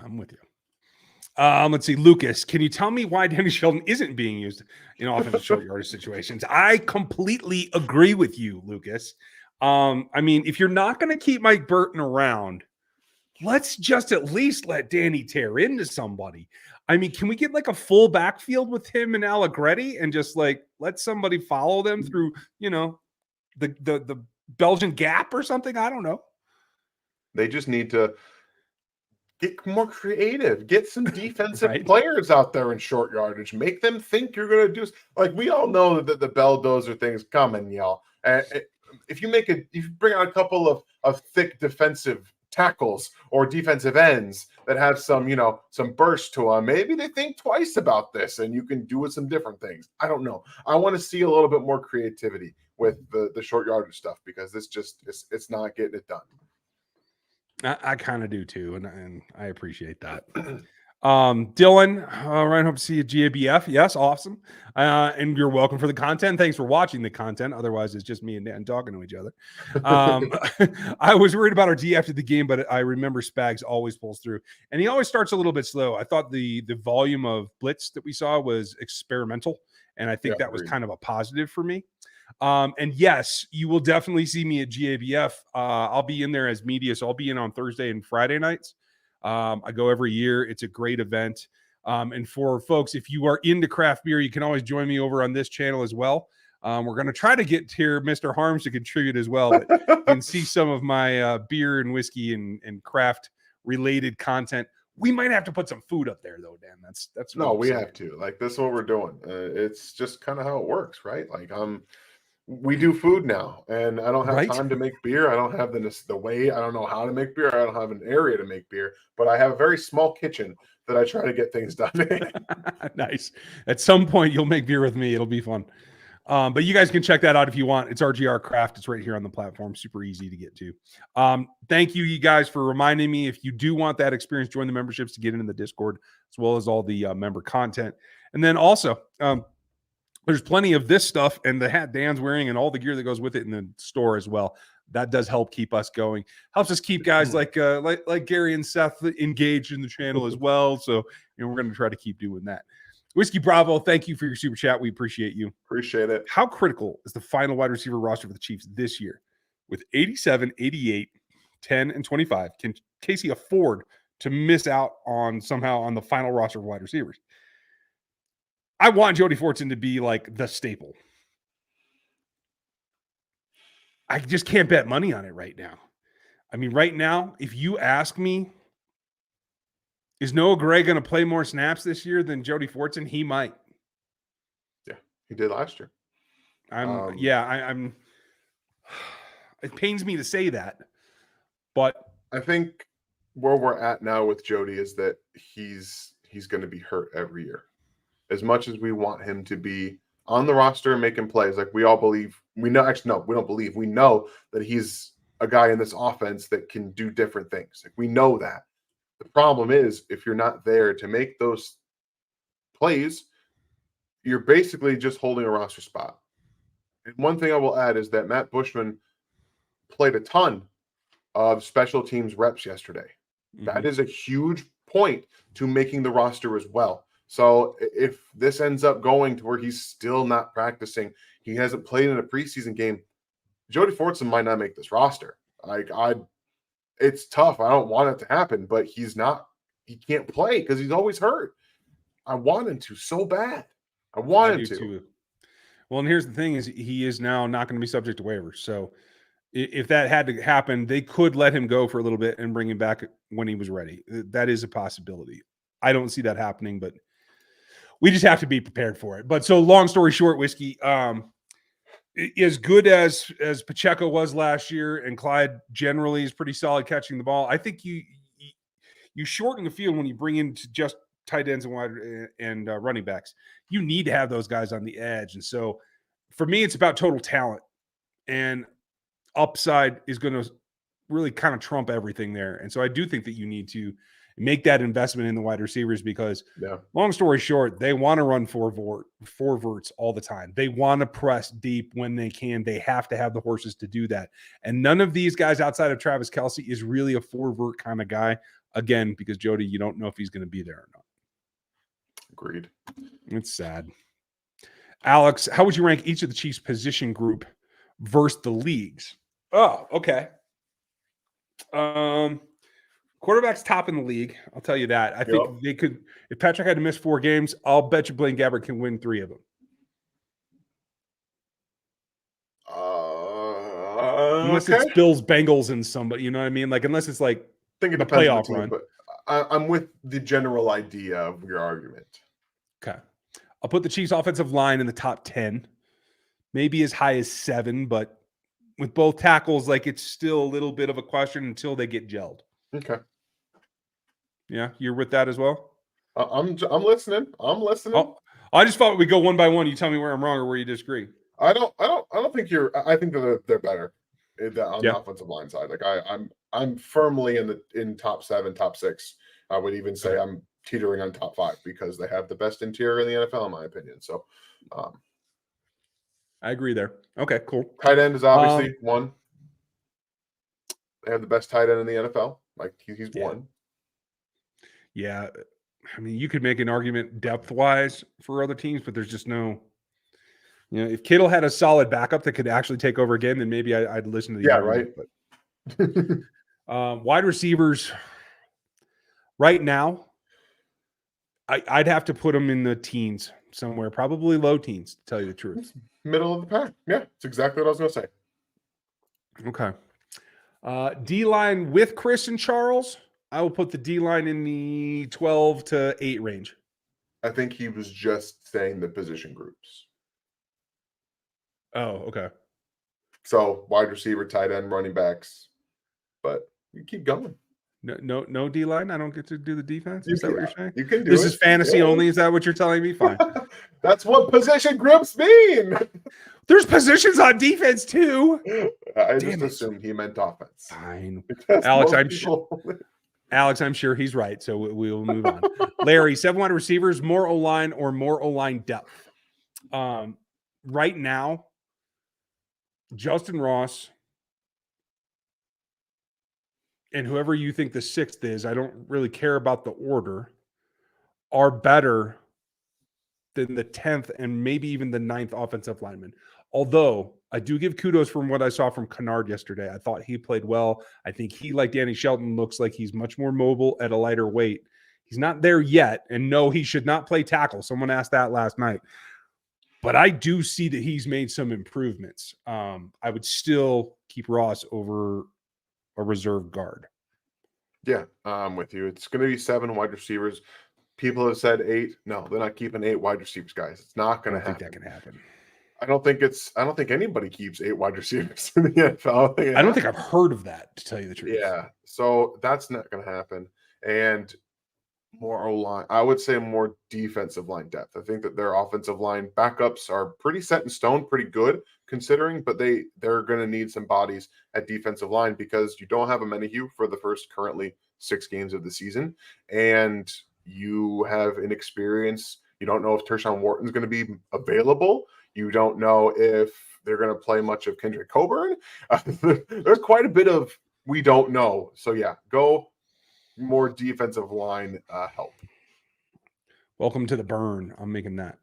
Let's see, Lucas, can you tell me why Danny Shelton isn't being used in offensive short yardage situations? I completely agree with you, Lucas. I mean, if you're not going to keep Mike Burton around, let's just at least let Danny tear into somebody. I mean, can we get like a full backfield with him and Allegretti and just like let somebody follow them through, the Belgian gap or something? I don't know. They just need to get more creative. Get some defensive players out there in short yardage. Make them think you're going to do. Like, we all know that the belldozer thing's coming, y'all. If you bring out a couple of thick defensive tackles or defensive ends that have some burst to them, maybe they think twice about this and you can do with some different things. I don't know. I want to see a little bit more creativity with the short yardage stuff because it's not getting it done. I kind of do too, and I appreciate that. Dylan, Ryan, hope to see you at GABF. Yes, awesome. And you're welcome for the content. Thanks for watching the content. Otherwise, it's just me and Dan talking to each other. I was worried about our D after the game, but I remember Spags always pulls through. And he always starts a little bit slow. I thought the volume of blitz that we saw was experimental, and I think that was kind of a positive for me. And yes, you will definitely see me at GABF. I'll be in there as media, so I'll be in on Thursday and Friday nights. I go every year. It's a great event. And for folks, if you are into craft beer, you can always join me over on this channel as well. We're going to try to get here Mr. Harms to contribute as well, but you can see some of my beer and whiskey and craft related content. We might have to put some food up there though, Dan. That's no, we have to. Like, this is what we're doing. It's just kind of how it works, right? Like, we do food now, and I don't have time to make beer. I don't have the way. I don't know how to make beer. I don't have an area to make beer, but I have a very small kitchen that I try to get things done in. Nice. At some point, you'll make beer with me. It'll be fun. But you guys can check that out if you want. It's RGR Craft. It's right here on the platform. Super easy to get to. Thank you guys for reminding me. If you do want that experience, join the memberships to get into the Discord, as well as all the member content. And then also, there's plenty of this stuff and the hat Dan's wearing and all the gear that goes with it in the store as well. That does help keep us going. Helps us keep guys like Gary and Seth engaged in the channel as well. So we're going to try to keep doing that. Whiskey Bravo, thank you for your super chat. We appreciate you. Appreciate it. How critical is the final wide receiver roster for the Chiefs this year? With 87, 88, 10, and 25, can Casey afford to miss out on the final roster of wide receivers? I want Jody Fortson to be like the staple. I just can't bet money on it right now. I mean, right now, if you ask me, is Noah Gray going to play more snaps this year than Jody Fortson? He might. Yeah, he did last year. I'm. It pains me to say that, but I think where we're at now with Jody is that he's going to be hurt every year. As much as we want him to be on the roster and making plays, like we all believe, we know. Actually, no, we don't believe. We know that he's a guy in this offense that can do different things. Like we know that. The problem is if you're not there to make those plays, you're basically just holding a roster spot. And one thing I will add is that Matt Bushman played a ton of special teams reps yesterday. Mm-hmm. That is a huge point to making the roster as well. So if this ends up going to where he's still not practicing, he hasn't played in a preseason game, Jody Fortson might not make this roster. It's tough. I don't want it to happen, but he can't play because he's always hurt. I want him to so bad. I want him to. Too. Well, and here's the thing is he is now not going to be subject to waivers. So if that had to happen, they could let him go for a little bit and bring him back when he was ready. That is a possibility. I don't see that happening, but we just have to be prepared for it. But so long story short, Whiskey, as good as Pacheco was last year, and Clyde generally is pretty solid catching the ball, I think you shorten the field when you bring in just tight ends and wide and running backs. You need to have those guys on the edge. And so for me, it's about total talent, and upside is going to really kind of trump everything there. And so I do think that you need to make that investment in the wide receivers because long story short, they want to run four verts all the time. They want to press deep when they can. They have to have the horses to do that. And none of these guys outside of Travis Kelce is really a four vert kind of guy. Again, because Jody, you don't know if he's going to be there or not. Agreed. It's sad. Alex, how would you rank each of the Chiefs' position group versus the leagues? Oh, okay. Quarterback's top in the league. I'll tell you that. I think they could, if Patrick had to miss 4 games, I'll bet you Blaine Gabbert can win 3 of them. Unless it's Bills, Bengals, and somebody, you know what I mean? Like, unless it's like the playoff run. But I'm with the general idea of your argument. Okay. I'll put the Chiefs' offensive line in the top 10, maybe as high as 7, but with both tackles, like it's still a little bit of a question until they get gelled. Okay. Yeah, you're with that as well? I'm listening. I'm listening. Oh, I just thought we'd go one by one. You tell me where I'm wrong or where you disagree. I don't think you're. I think that they're better on the offensive line side. Like I'm firmly in top 7, top 6. I would even say I'm teetering on top 5 because they have the best interior in the NFL, in my opinion. So, I agree there. Okay, cool. Tight end is obviously one. They have the best tight end in the NFL. Like he's one. Yeah, I mean, you could make an argument depth-wise for other teams, but there's just no. You know, if Kittle had a solid backup that could actually take over again, then maybe I'd listen to the argument. Right. But wide receivers, right now, I'd have to put them in the teens somewhere, probably low teens, to tell you the truth. Middle of the pack. Yeah, it's exactly what I was going to say. Okay. D-line with Chris and Charles, I will put the D-line in the 12 to 8 range. I think he was just saying the position groups. Oh, okay. So wide receiver, tight end, running backs, but you keep going. No D-line? I don't get to do the defense? Is that what you're saying? You can do this is fantasy only? Is that what you're telling me? Fine. That's what position groups mean. There's positions on defense too. I just assumed he meant offense. Fine. Alex, I'm sure he's right, so we will move on. Larry, 7 wide receivers, more O-line or more O-line depth? Right now, Justin Ross and whoever you think the 6th is, I don't really care about the order, are better than the 10th and maybe even the 9th offensive lineman. Although I do give kudos from what I saw from Kennard yesterday. I thought he played well. I think he, like Danny Shelton, looks like he's much more mobile at a lighter weight. He's not there yet. And no, he should not play tackle. Someone asked that last night. But I do see that he's made some improvements. I would still keep Ross over a reserve guard. Yeah, I'm with you. It's going to be 7 wide receivers. People have said 8. No, they're not keeping 8 wide receivers, guys. It's not I going don't to think happen. that can happen. I don't think anybody keeps 8 wide receivers in the NFL. I don't think I've heard of that, to tell you the truth. Yeah, so that's not going to happen. And more O-line, I would say more defensive line depth. I think that their offensive line backups are pretty set in stone, pretty good considering, but they're going to need some bodies at defensive line because you don't have a Menahue for the first currently 6 games of the season, and you have inexperience. You don't know if Tershawn Wharton's going to be available. You don't know if they're going to play much of Kendrick Coburn. There's quite a bit of we don't know. So yeah, go more defensive line help. Welcome to the burn. I'm making that.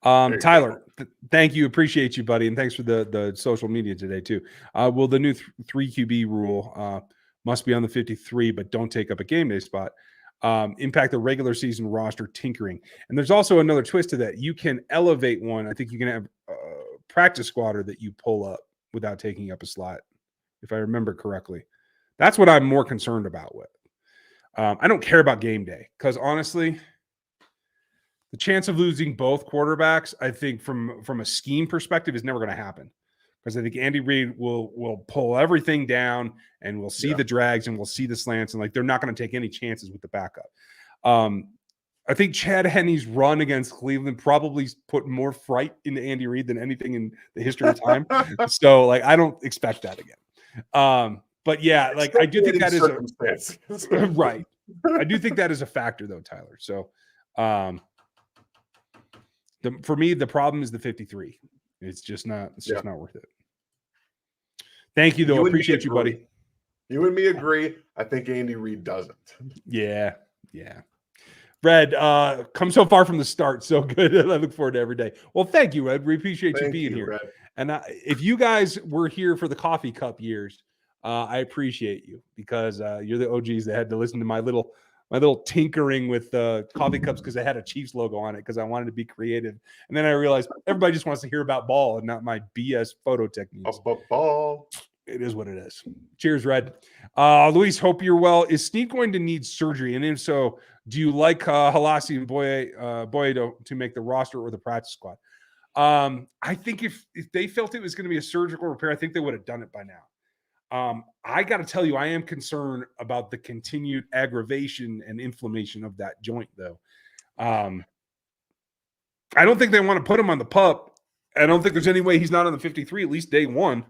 Tyler, thank you. Appreciate you, buddy. And thanks for the social media today too. Will the new 3 QB rule must be on the 53, but don't take up a game day spot, impact the regular season roster tinkering? And there's also another twist to that. You can elevate one. I think you can have a practice squatter that you pull up without taking up a slot, if I remember correctly. That's what I'm more concerned about with. I don't care about game day because honestly, the chance of losing both quarterbacks, I think from a scheme perspective, is never going to happen. Because I think Andy Reid will pull everything down and we'll see the drags and we'll see the slants, and like they're not going to take any chances with the backup. I think Chad Henne's run against Cleveland probably put more fright into Andy Reid than anything in the history of time. So like I don't expect that again. But yeah, like I do think that is right. I do think that is a factor though, Tyler. So for me, the problem is the 53. It's just not worth it. Thank you though. Appreciate you, buddy. You and me agree. I think Andy Reid doesn't. Yeah. Red, come so far from the start. So good. I look forward to every day. Well, thank you, Red. We appreciate you being here. Red. And if you guys were here for the coffee cup years, I appreciate you because you're the OGs that had to listen to my little tinkering with coffee cups because I had a Chiefs logo on it because I wanted to be creative. And then I realized everybody just wants to hear about ball and not my BS photo techniques. Ball. It is what it is. Cheers, Red. Luis, hope you're well. Is Snead going to need surgery? And if so, do you like Halasi and Boye to make the roster or the practice squad? I think if they felt it was going to be a surgical repair, I think they would have done it by now. I got to tell you, I am concerned about the continued aggravation and inflammation of that joint, though. I don't think they want to put him on the pup. I don't think there's any way he's not on the 53, at least day one.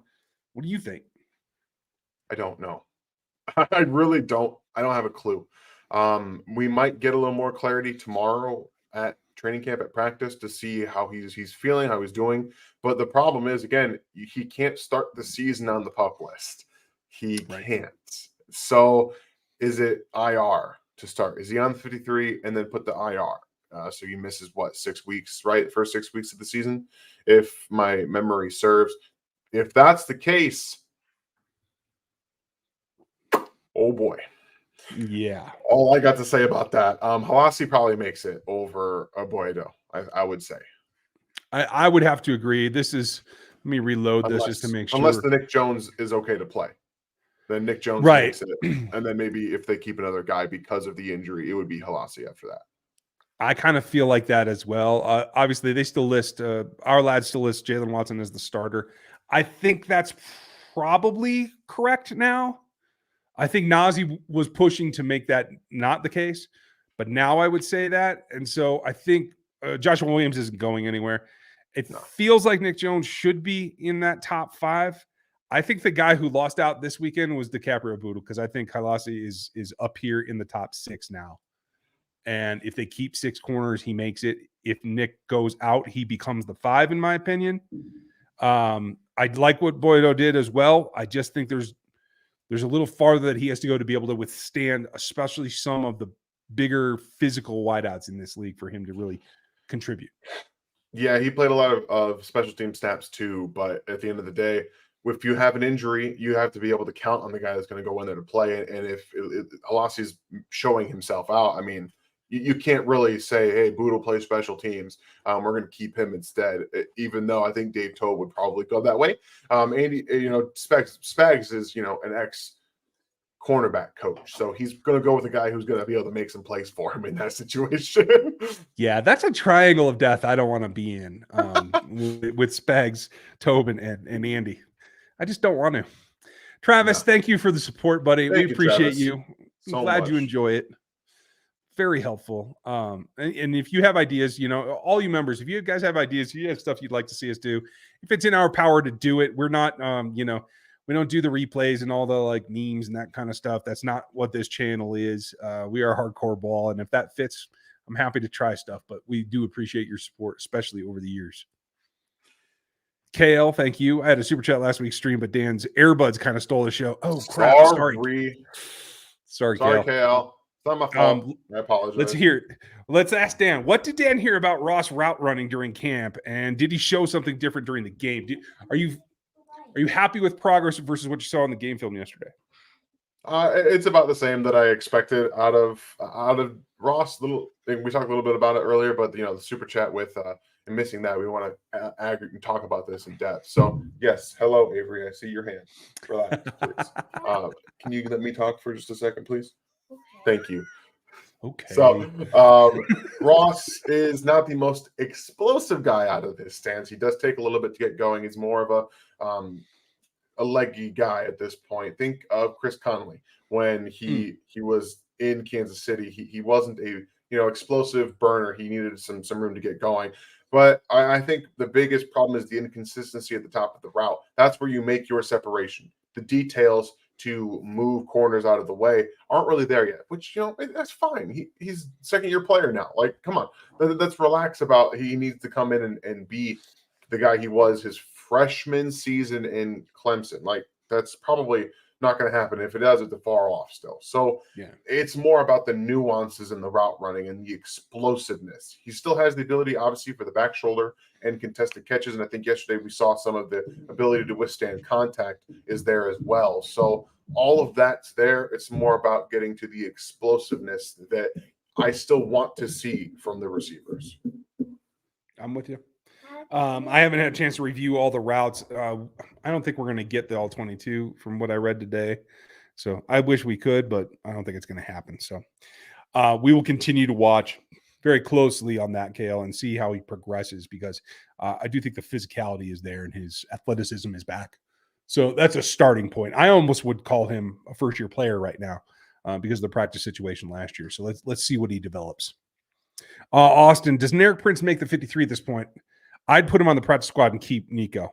What do you think? I don't know. I really don't. I don't have a clue. We might get a little more clarity tomorrow at training camp at practice to see how he's feeling, how he's doing. But the problem is, again, he can't start the season on the pup list. He can't. So is it IR to start? Is he on the 53 and then put the IR? So he misses 6 weeks, right? First 6 weeks of the season, if my memory serves. If that's the case, oh boy. Yeah. All I got to say about that, Halasi probably makes it over Boyedo, I would say. I would have to agree. Let me reload this just to make sure. Unless the Nick Jones is okay to play. Then Nick Jones makes it. And then maybe if they keep another guy because of the injury, it would be Halasi after that. I kind of feel like that as well. Obviously, they still list, our lads still list Jalen Watson as the starter. I think that's probably correct now. I think Najee was pushing to make that not the case, but now I would say that. And so I think Joshua Williams isn't going anywhere. It feels like Nick Jones should be in that top 5. I think the guy who lost out this weekend was DiCaprio Bootle because I think Halasi is up here in the top 6 now. And if they keep 6 corners, he makes it. If Nick goes out, he becomes the 5, in my opinion. I like what Boyedo did as well. I just think there's a little farther that he has to go to be able to withstand, especially some of the bigger physical wideouts in this league for him to really contribute. Yeah, he played a lot of special team snaps too, but at the end of the day, if you have an injury, you have to be able to count on the guy that's going to go in there to play. And if Halasi's showing himself out, I mean, you can't really say, hey, Boodle plays special teams. We're going to keep him instead, even though I think Dave Tobe would probably go that way. Andy, Spags is, an ex cornerback coach. So he's going to go with a guy who's going to be able to make some plays for him in that situation. Yeah, that's a triangle of death I don't want to be in with Spags, Tobin, and Andy. I just don't want to. Travis, thank you for the support, buddy. We appreciate you. I'm glad you enjoy it. Very helpful. And if you have ideas, all you members, if you guys have ideas, if you have stuff you'd like to see us do, if it's in our power to do it, we're not, we don't do the replays and all the like memes and that kind of stuff. That's not what this channel is. We are hardcore ball. And if that fits, I'm happy to try stuff, but we do appreciate your support, especially over the years. KL, thank you. I had a super chat last week's stream, but Dan's earbuds kind of stole the show. Oh, crap. Sorry, KL. It's not my fault. I apologize. Let's ask Dan. What did Dan hear about Ross route running during camp? And did he show something different during the game? Are you happy with progress versus what you saw on the game film yesterday? It's about the same that I expected out of Ross. We talked a little bit about it earlier, but the super chat with and missing that, we want to aggregate and talk about this in depth. So yes, hello Avery, I see your hand. Relax, please. Can you let me talk for just a second, please? Thank you. Okay. So Ross is not the most explosive guy out of this stance. He does take a little bit to get going. He's more of a leggy guy at this point. Think of Chris Conley when he was in Kansas City. He wasn't a explosive burner. He needed some room to get going. But I think the biggest problem is the inconsistency at the top of the route. That's where you make your separation. The details to move corners out of the way aren't really there yet, which that's fine. He's second-year player now. Like, come on, let's relax about. He needs to come in and be the guy he was his freshman season in Clemson. Like, that's probably not going to happen. If it does, it's far off still. So it's more about the nuances in the route running and the explosiveness. He still has the ability, obviously, for the back shoulder and contested catches. And I think yesterday we saw some of the ability to withstand contact is there as well. So all of that's there. It's more about getting to the explosiveness that I still want to see from the receivers. I'm with you. I haven't had a chance to review all the routes. I don't think we're going to get the all 22 from what I read today. So I wish we could, but I don't think it's going to happen. So we will continue to watch very closely on that, KL, and see how he progresses, because I do think the physicality is there and his athleticism is back. So that's a starting point. I almost would call him a first-year player right now because of the practice situation last year. So let's see what he develops. Austin, does Derek Prince make the 53 at this point? I'd put him on the practice squad and keep Nico.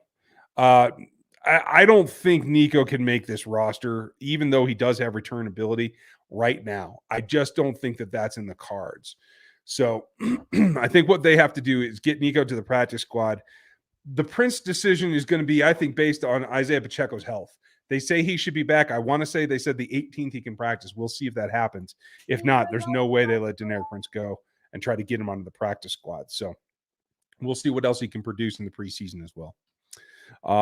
I don't think Nico can make this roster, even though he does have return ability right now. I just don't think that that's in the cards. So I think what they have to do is get Nico to the practice squad. The Prince decision is going to be, I think, based on Isaiah Pacheco's health. They say he should be back. I want to say they said the 18th he can practice. We'll see if that happens. If not, there's no way they let Deneric Prince go and try to get him onto the practice squad. So we'll see what else he can produce in the preseason as well.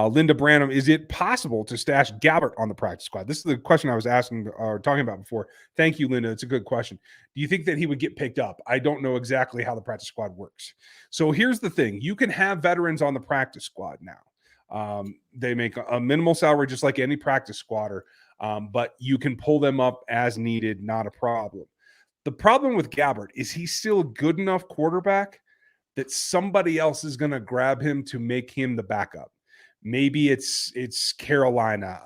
Linda Branham, is it possible to stash Gabbert on the practice squad? This is the question I was asking or talking about before. Thank you, Linda. It's a good question. Do you think that he would get picked up? I don't know exactly how the practice squad works. So here's the thing. You can have veterans on the practice squad now. They make a minimal salary just like any practice squatter, but you can pull them up as needed, not a problem. The problem with Gabbert is he's still a good enough quarterback that somebody else is going to grab him to make him the backup. Maybe it's Carolina.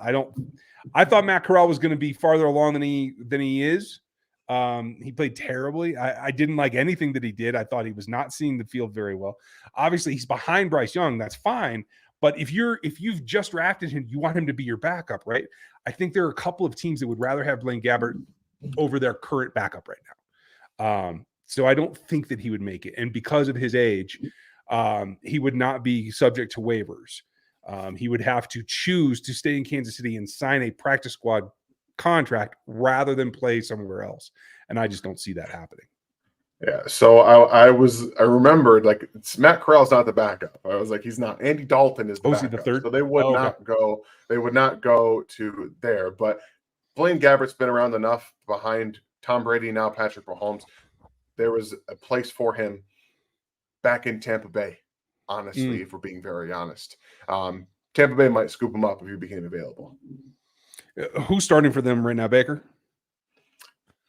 I thought Matt Corral was going to be farther along than he is. He played terribly. I didn't like anything that he did. I thought he was not seeing the field very well. Obviously, he's behind Bryce Young. That's fine. But if you've just drafted him, you want him to be your backup, right? I think there are a couple of teams that would rather have Blaine Gabbert over their current backup right now. So I don't think that he would make it. And because of his age, he would not be subject to waivers. He would have to choose to stay in Kansas City and sign a practice squad contract rather than play somewhere else. And I just don't see that happening. Yeah. So I remembered, like, Matt Corral's not the backup. I was like, he's not. Andy Dalton is the backup. The third? So they would not go. They would not go to there. But Blaine Gabbert's been around enough behind Tom Brady, now Patrick Mahomes. there was a place for him back in Tampa Bay, honestly, if we're being very honest. Tampa Bay might scoop him up if he became available. Who's starting for them right now, Baker?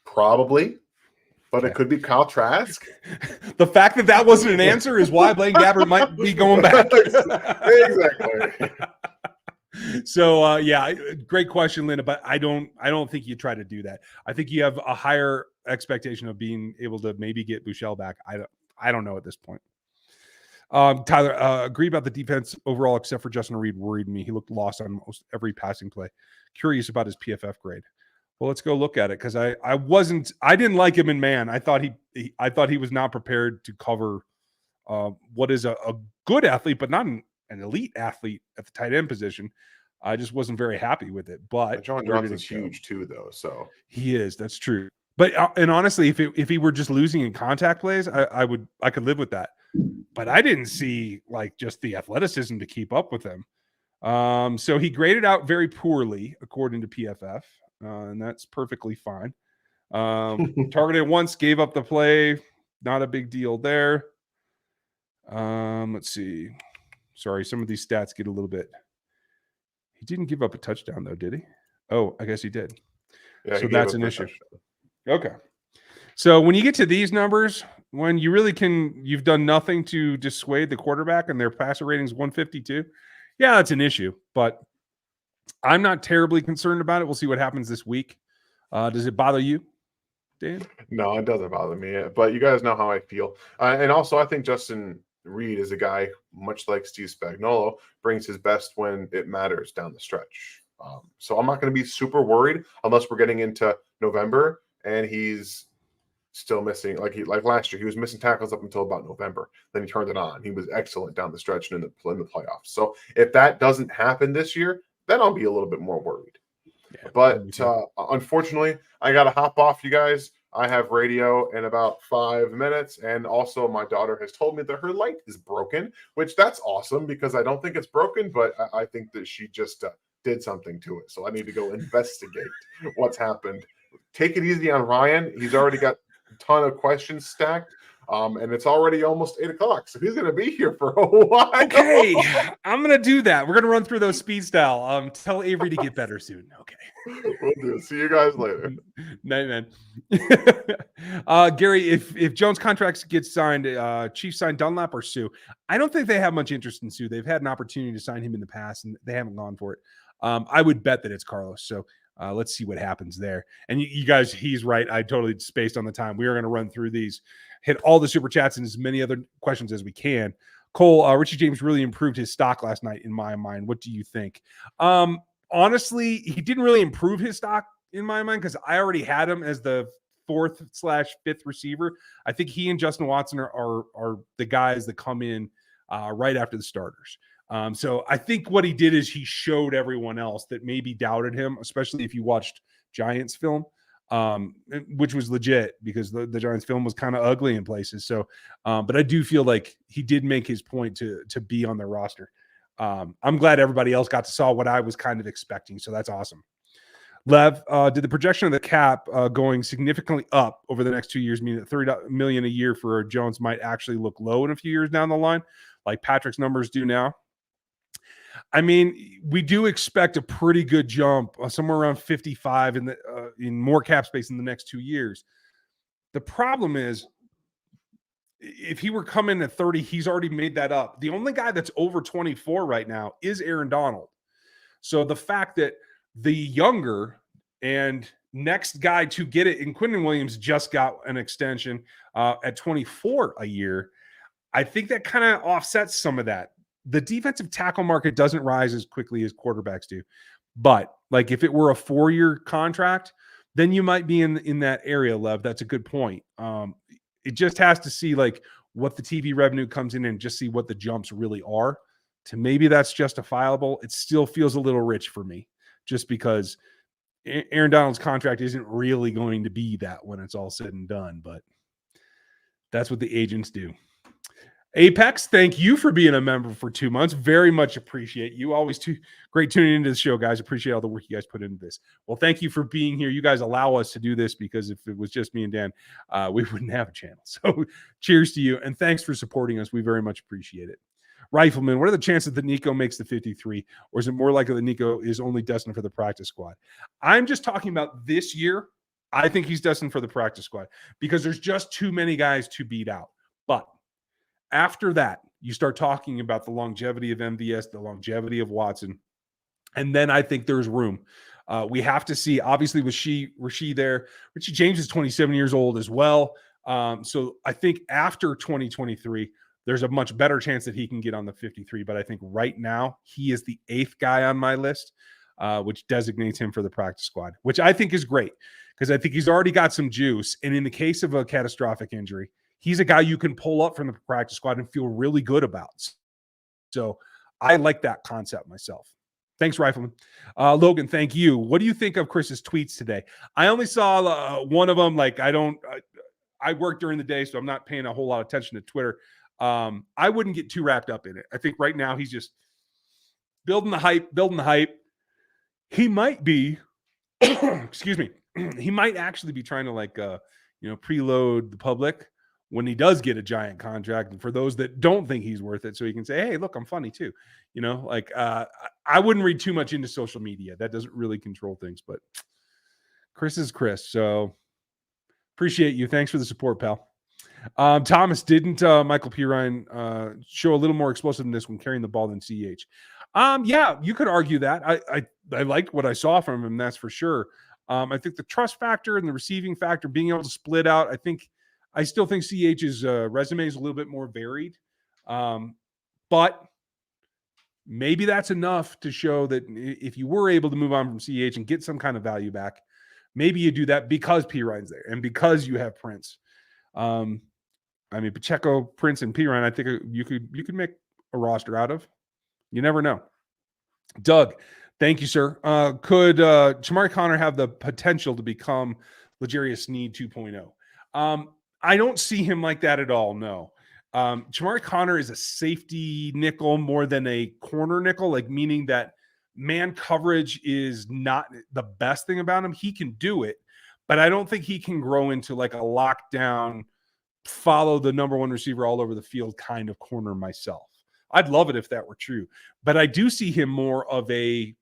Probably, but it could be Kyle Trask. The fact that that wasn't an answer is why Blaine Gabbert might be going back. Exactly. So yeah, great question, Linda. But I don't think you try to do that. I think you have a higher expectation of being able to maybe get Bouchel back. I don't know at this point. Tyler, agree about the defense overall, except for Justin Reed worried me. He looked lost on most every passing play. Curious about his PFF grade. Well, let's go look at it because I didn't like him in man. I thought he was not prepared to cover what is a good athlete, but not an elite athlete at the tight end position. I just wasn't very happy with it. But John Johnson is huge too, though. So he is. That's true. But and honestly, if he were just losing in contact plays, I could live with that. But I didn't see like just the athleticism to keep up with him. So he graded out very poorly according to PFF, and that's perfectly fine. Targeted once, gave up the play. Not a big deal there. Let's see. Sorry, some of these stats get a little bit. He didn't give up a touchdown though, did he? Oh, I guess he did. Yeah, so that's an issue. Okay. So when you get to these numbers, when you really you've done nothing to dissuade the quarterback and their passer rating's 152. Yeah, that's an issue, but I'm not terribly concerned about it. We'll see what happens this week. Does it bother you, Dan? No, it doesn't bother me, but you guys know how I feel. And also, I think Justin Reed is a guy, much like Steve Spagnuolo, brings his best when it matters down the stretch. So I'm not going to be super worried unless we're getting into November and he's still missing, like last year, he was missing tackles up until about November. Then he turned it on. He was excellent down the stretch and in the playoffs. So if that doesn't happen this year, then I'll be a little bit more worried. Yeah, but unfortunately, I got to hop off, you guys. I have radio in about 5 minutes. And also my daughter has told me that her light is broken, which that's awesome because I don't think it's broken, but I think that she just did something to it. So I need to go investigate what's happened. Take it easy on Ryan. He's already got a ton of questions stacked. And it's already almost 8 o'clock. So he's going to be here for a while. Okay. I'm going to do that. We're going to run through those speed style. Tell Avery to get better soon. Okay. We'll do it. See you guys later. Night, man. Gary, if Jones' contracts get signed, Chiefs sign Dunlap or Sue. I don't think they have much interest in Sue. They've had an opportunity to sign him in the past, and they haven't gone for it. I would bet that it's Carlos. So let's see what happens there. And you guys, he's right. I totally spaced on the time. We are going to run through these, hit all the super chats and as many other questions as we can. Cole, Richie James really improved his stock last night in my mind. What do you think? Honestly, he didn't really improve his stock in my mind because I already had him as the 4th/5th receiver. I think he and Justin Watson are the guys that come in right after the starters. So I think what he did is he showed everyone else that maybe doubted him, especially if you watched Giants film, which was legit because the Giants film was kind of ugly in places. So, but I do feel like he did make his point to be on their roster. I'm glad everybody else got to saw what I was kind of expecting. So that's awesome. Lev, did the projection of the cap going significantly up over the next 2 years mean that $30 million a year for Jones might actually look low in a few years down the line, like Patrick's numbers do now? I mean, we do expect a pretty good jump, somewhere around 55 in more cap space in the next 2 years. The problem is, if he were coming at 30, he's already made that up. The only guy that's over 24 right now is Aaron Donald. So the fact that the younger and next guy to get it, and Quinton Williams just got an extension at 24 a year, I think that kind of offsets some of that. The defensive tackle market doesn't rise as quickly as quarterbacks do. But like if it were a 4-year contract, then you might be in that area, Lev. That's a good point. It just has to see like what the TV revenue comes in and just see what the jumps really are. To maybe that's justifiable. It still feels a little rich for me just because Aaron Donald's contract isn't really going to be that when it's all said and done. But that's what the agents do. Apex, thank you for being a member for 2 months. Very much appreciate you. Always great tuning into the show, guys. Appreciate all the work you guys put into this. Well, thank you for being here. You guys allow us to do this because if it was just me and Dan, we wouldn't have a channel. So cheers to you. And thanks for supporting us. We very much appreciate it. Rifleman, what are the chances that Nico makes the 53? Or is it more likely that Nico is only destined for the practice squad? I'm just talking about this year. I think he's destined for the practice squad because there's just too many guys to beat out. But after that, you start talking about the longevity of MVS, the longevity of Watson, and then I think there's room. We have to see, obviously, was she there? Richie James is 27 years old as well. So I think after 2023, there's a much better chance that he can get on the 53. But I think right now, he is the 8th guy on my list, which designates him for the practice squad, which I think is great because I think he's already got some juice. And in the case of a catastrophic injury, he's a guy you can pull up from the practice squad and feel really good about. So I like that concept myself. Thanks, Rifleman. Logan, thank you. What do you think of Chris's tweets today? I only saw one of them. Like, I work during the day, so I'm not paying a whole lot of attention to Twitter. I wouldn't get too wrapped up in it. I think right now he's just building the hype. He might be, excuse me, he might actually be trying to preload the public when he does get a giant contract. And for those that don't think he's worth it, so he can say, hey, look, I'm funny too. I wouldn't read too much into social media. That doesn't really control things, but Chris is Chris. So appreciate you. Thanks for the support, pal. Thomas, didn't Michael Pirine show a little more explosiveness when carrying the ball than CH? Yeah, you could argue that. I liked what I saw from him, that's for sure. I think the trust factor and the receiving factor, being able to split out, I still think CH's resume is a little bit more varied. But maybe that's enough to show that if you were able to move on from CH and get some kind of value back, maybe you do that because Pirine's there and because you have Prince. Pacheco, Prince, and Pirine, I think you could make a roster out of. You never know. Doug, thank you, sir. Could Shamari Connor have the potential to become L'Jarius Sneed 2.0? I don't see him like that at all, no. Shamari Connor is a safety nickel more than a corner nickel, meaning that man coverage is not the best thing about him. He can do it, but I don't think he can grow into like a lockdown, follow the number one receiver all over the field kind of corner myself. I'd love it if that were true, but I do see him more of a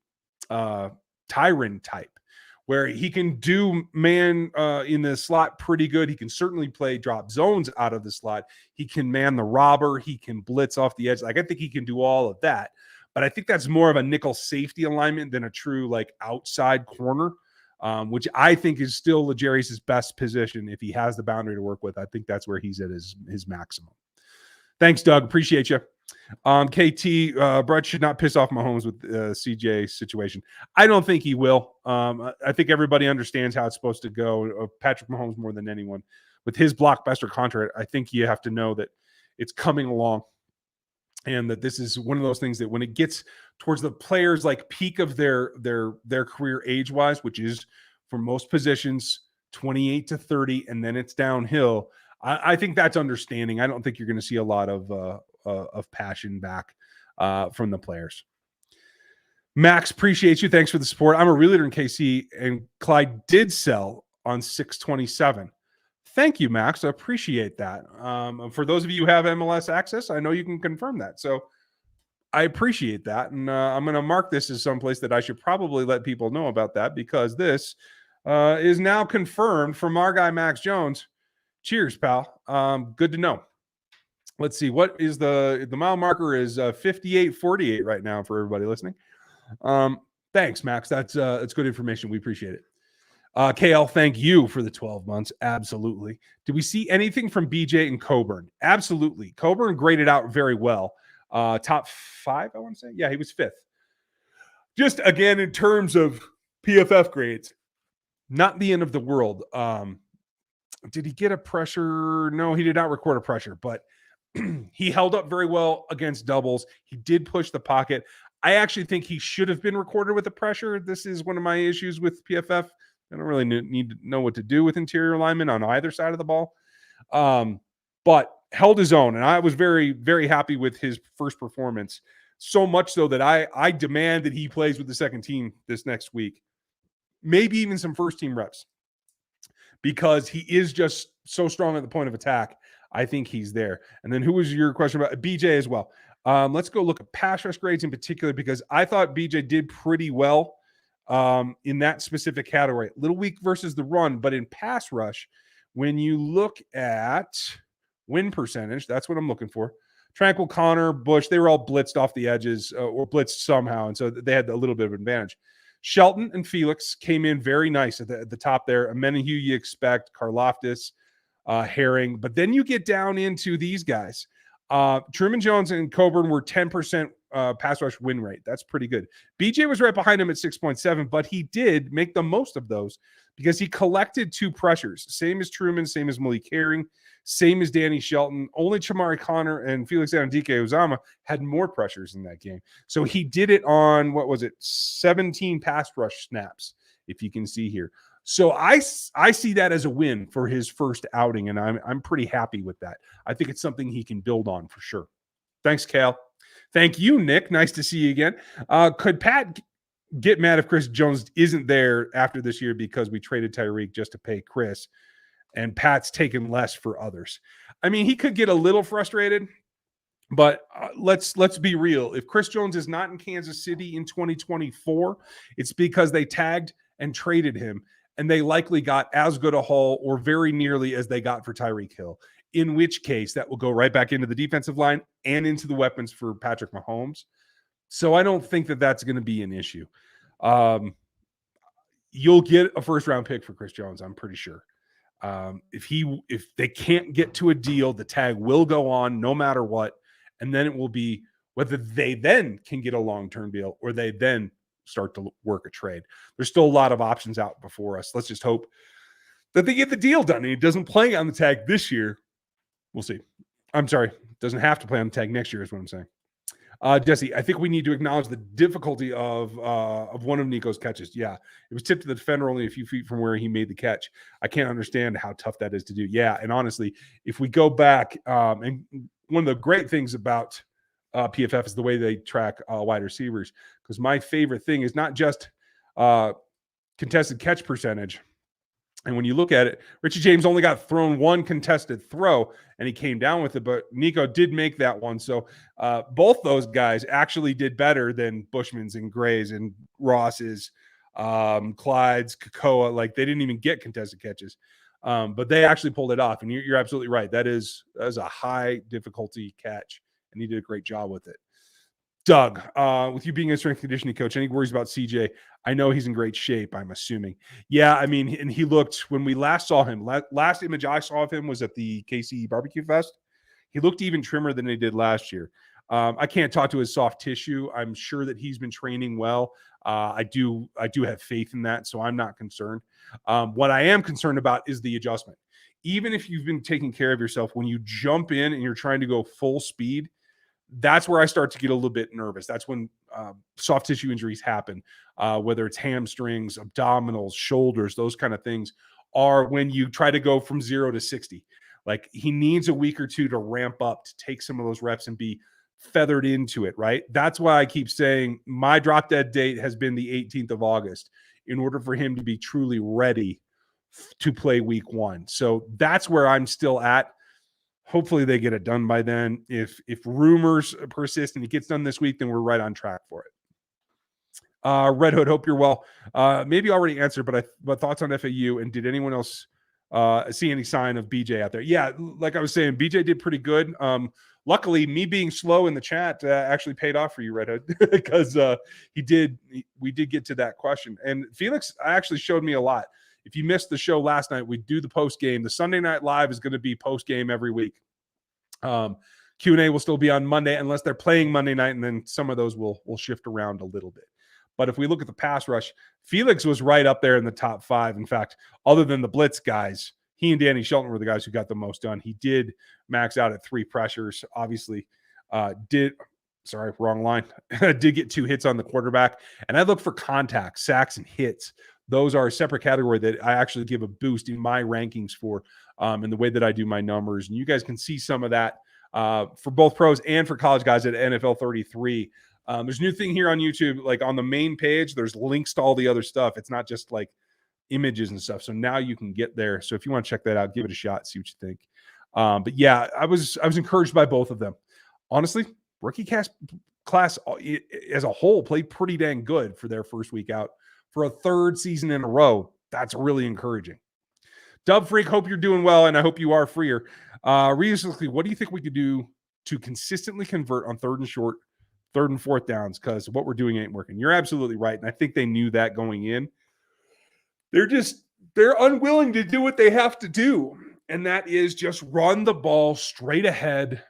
Tyron type where he can do man in the slot pretty good. He can certainly play drop zones out of the slot. He can man the robber. He can blitz off the edge. I think he can do all of that, but I think that's more of a nickel safety alignment than a true outside corner, which I think is still L'Jarius' best position. If he has the boundary to work with, I think that's where he's at his maximum. Thanks, Doug. Appreciate you. KT, Brett should not piss off Mahomes with CJ situation. I don't think he will. I think everybody understands how it's supposed to go. Patrick Mahomes more than anyone. With his blockbuster contract, I think you have to know that it's coming along and that this is one of those things that when it gets towards the players peak of their career age-wise, which is for most positions 28 to 30, and then it's downhill, I think that's understanding. I don't think you're going to see a lot of passion back from the players. Max, appreciate you. Thanks for the support. I'm a realtor in KC, and Clyde did sell on 627. Thank you, Max. I appreciate that. For those of you who have MLS access, I know you can confirm that. So I appreciate that. And I'm going to mark this as someplace that I should probably let people know about that because this is now confirmed from our guy, Max Jones. Cheers, pal. Good to know. Let's see. What is the mile marker is 58:48 right now for everybody listening. Thanks, Max. That's good information. We appreciate it. KL, thank you for the 12 months. Absolutely. Did we see anything from BJ and Coburn? Absolutely. Coburn graded out very well. Top 5, I want to say. Yeah, he was 5th. Just again, in terms of PFF grades, not the end of the world. Did he get a pressure? No, he did not record a pressure, but he held up very well against doubles. He did push the pocket. I actually think he should have been recorded with a pressure. This is one of my issues with PFF. I don't really need to know what to do with interior alignment on either side of the ball. But held his own, and I was very, very happy with his first performance. So much so that I demand that he plays with the second team this next week, maybe even some first team reps, because he is just so strong at the point of attack. I think he's there. And then who was your question about? BJ as well. Let's go look at pass rush grades in particular, because I thought BJ did pretty well in that specific category. Little weak versus the run, but in pass rush, when you look at win percentage, that's what I'm looking for. Tranquil, Connor, Bush, they were all blitzed off the edges or blitzed somehow, and so they had a little bit of advantage. Shelton and Felix came in very nice at the top there. Menahue, you expect, Karloftis, Herring, but then you get down into these guys. Truman Jones and Coburn were 10% pass rush win rate. That's pretty good. BJ was right behind him at 6.7, but he did make the most of those because he collected 2 pressures. Same as Truman, same as Malik Herring, same as Danny Shelton. Only Chamari Connor and Felix Anudike-Uzomah had more pressures in that game. So he did it on, 17 pass rush snaps, if you can see here. So I see that as a win for his first outing, and I'm pretty happy with that. I think it's something he can build on for sure. Thanks, Cal. Thank you, Nick. Nice to see you again. Could Pat get mad if Chris Jones isn't there after this year because we traded Tyreek just to pay Chris, and Pat's taken less for others? I mean, he could get a little frustrated, but let's be real. If Chris Jones is not in Kansas City in 2024, it's because they tagged and traded him, and they likely got as good a haul or very nearly as they got for Tyreek Hill, in which case that will go right back into the defensive line and into the weapons for Patrick Mahomes. So I don't think that that's going to be an issue. You'll get a first-round pick for Chris Jones, I'm pretty sure. If they can't get to a deal, the tag will go on no matter what, and then it will be whether they then can get a long-term deal or they then start to work a trade. There's still a lot of options out before us. Let's just hope that they get the deal done and he doesn't play on the tag this year. We'll see. I'm sorry. Doesn't have to play on the tag next year is what I'm saying. Jesse, I think we need to acknowledge the difficulty of one of Nico's catches. Yeah, it was tipped to the defender only a few feet from where he made the catch. I can't understand how tough that is to do. Yeah, and honestly, if we go back, and one of the great things about PFF is the way they track wide receivers, because my favorite thing is not just contested catch percentage. And when you look at it, Richie James only got thrown one contested throw, and he came down with it. But Nico did make that one. So both those guys actually did better than Bushman's and Gray's and Ross's, Clyde's, Kakoa. Like, they didn't even get contested catches. But they actually pulled it off. And you're absolutely right. That is a high difficulty catch, and he did a great job with it. Doug, with you being a strength conditioning coach, any worries about CJ? I know he's in great shape, I'm assuming. Yeah, I mean, and he looked, when we last saw him, last image I saw of him was at the KC Barbecue Fest. He looked even trimmer than he did last year. I can't talk to his soft tissue. I'm sure that he's been training well. I do have faith in that, so I'm not concerned. What I am concerned about is the adjustment. Even if you've been taking care of yourself, when you jump in and you're trying to go full speed, that's where I start to get a little bit nervous. That's when soft tissue injuries happen, whether it's hamstrings, abdominals, shoulders, those kind of things are when you try to go from 0 to 60. Like, he needs a week or two to ramp up, to take some of those reps and be feathered into it, right? That's why I keep saying my drop dead date has been the 18th of August in order for him to be truly ready to play week 1. So that's where I'm still at. Hopefully they get it done by then. If rumors persist and it gets done this week, then we're right on track for it. Red Hood, hope you're well. Maybe already answered, but thoughts on FAU, and did anyone else see any sign of BJ out there? Yeah, like I was saying, BJ did pretty good. Luckily, me being slow in the chat actually paid off for you, Red Hood, because we did get to that question. And Felix actually showed me a lot. If you missed the show last night, we do the post game. The Sunday Night Live is going to be post game every week. Q&A will still be on Monday unless they're playing Monday night, and then some of those will shift around a little bit. But if we look at the pass rush, Felix was right up there in the top 5. In fact, other than the blitz guys, he and Danny Shelton were the guys who got the most done. He did max out at 3 pressures. Obviously, wrong line. Did get 2 hits on the quarterback. And I look for contact, sacks, and hits. those are a separate category that I actually give a boost in my rankings for, in the way that I do my numbers. And you guys can see some of that for both pros and for college guys at NFL 33. There's a new thing here on YouTube, like on the main page, there's links to all the other stuff. It's not just like images and stuff. So now you can get there. So if you want to check that out, give it a shot, see what you think. But yeah, I was encouraged by both of them. Honestly, rookie class as a whole played pretty dang good for their first week out for a third season in a row. That's really encouraging. Dub Freak, hope you're doing well, and I hope you are freer. Realistically, what do you think we could do to consistently convert on third and short, third and fourth downs? Because what we're doing ain't working. You're absolutely right, and I think they knew that going in. They're unwilling to do what they have to do, and that is just run the ball straight ahead,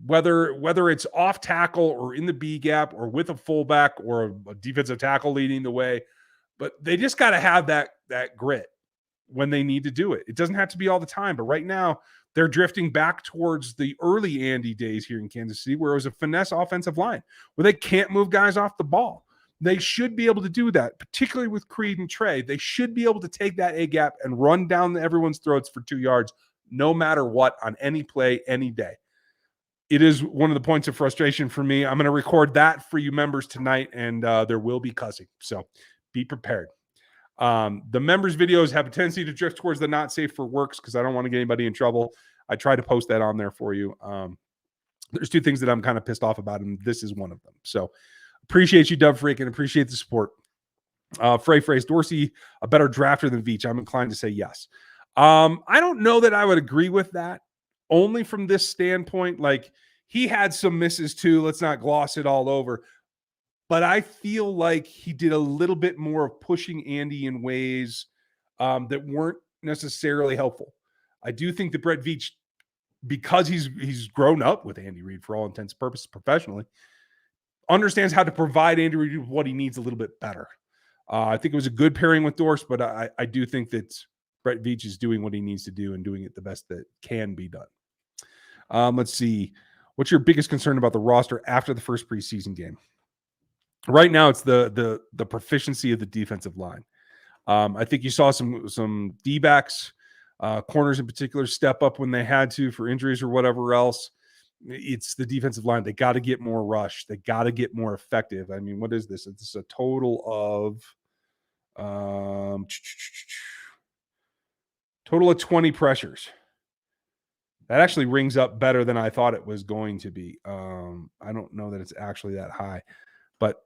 whether it's off tackle or in the B gap or with a fullback or a defensive tackle leading the way. But they just got to have that grit when they need to do it. It doesn't have to be all the time, but right now they're drifting back towards the early Andy days here in Kansas City, where it was a finesse offensive line where they can't move guys off the ball. They should be able to do that, particularly with Creed and Trey. They should be able to take that A gap and run down everyone's throats for 2 yards, no matter what, on any play, any day. It is one of the points of frustration for me. I'm going to record that for you members tonight, and there will be cussing. So be prepared. The members' videos have a tendency to drift towards the not safe for works because I don't want to get anybody in trouble. I try to post that on there for you. There's 2 things that I'm kind of pissed off about, and this is one of them. So appreciate you, Dub Freak, and appreciate the support. Phrase Dorsey, a better drafter than Veach. I'm inclined to say yes. I don't know that I would agree with that, only from this standpoint. Like, he had some misses too. Let's not gloss it all over. But I feel like he did a little bit more of pushing Andy in ways that weren't necessarily helpful. I do think that Brett Veach, because he's grown up with Andy Reid for all intents and purposes professionally, understands how to provide Andy Reid with what he needs a little bit better. I think it was a good pairing with Dorse, but I do think that Brett Veach is doing what he needs to do and doing it the best that can be done. Let's see. What's your biggest concern about the roster after the first preseason game? Right now, it's the proficiency of the defensive line. I think you saw some D-backs, corners in particular, step up when they had to for injuries or whatever else. It's the defensive line. They got to get more rush. They got to get more effective. I mean, what is this? It's a total of 20 pressures. That actually rings up better than I thought it was going to be. I don't know that it's actually that high, but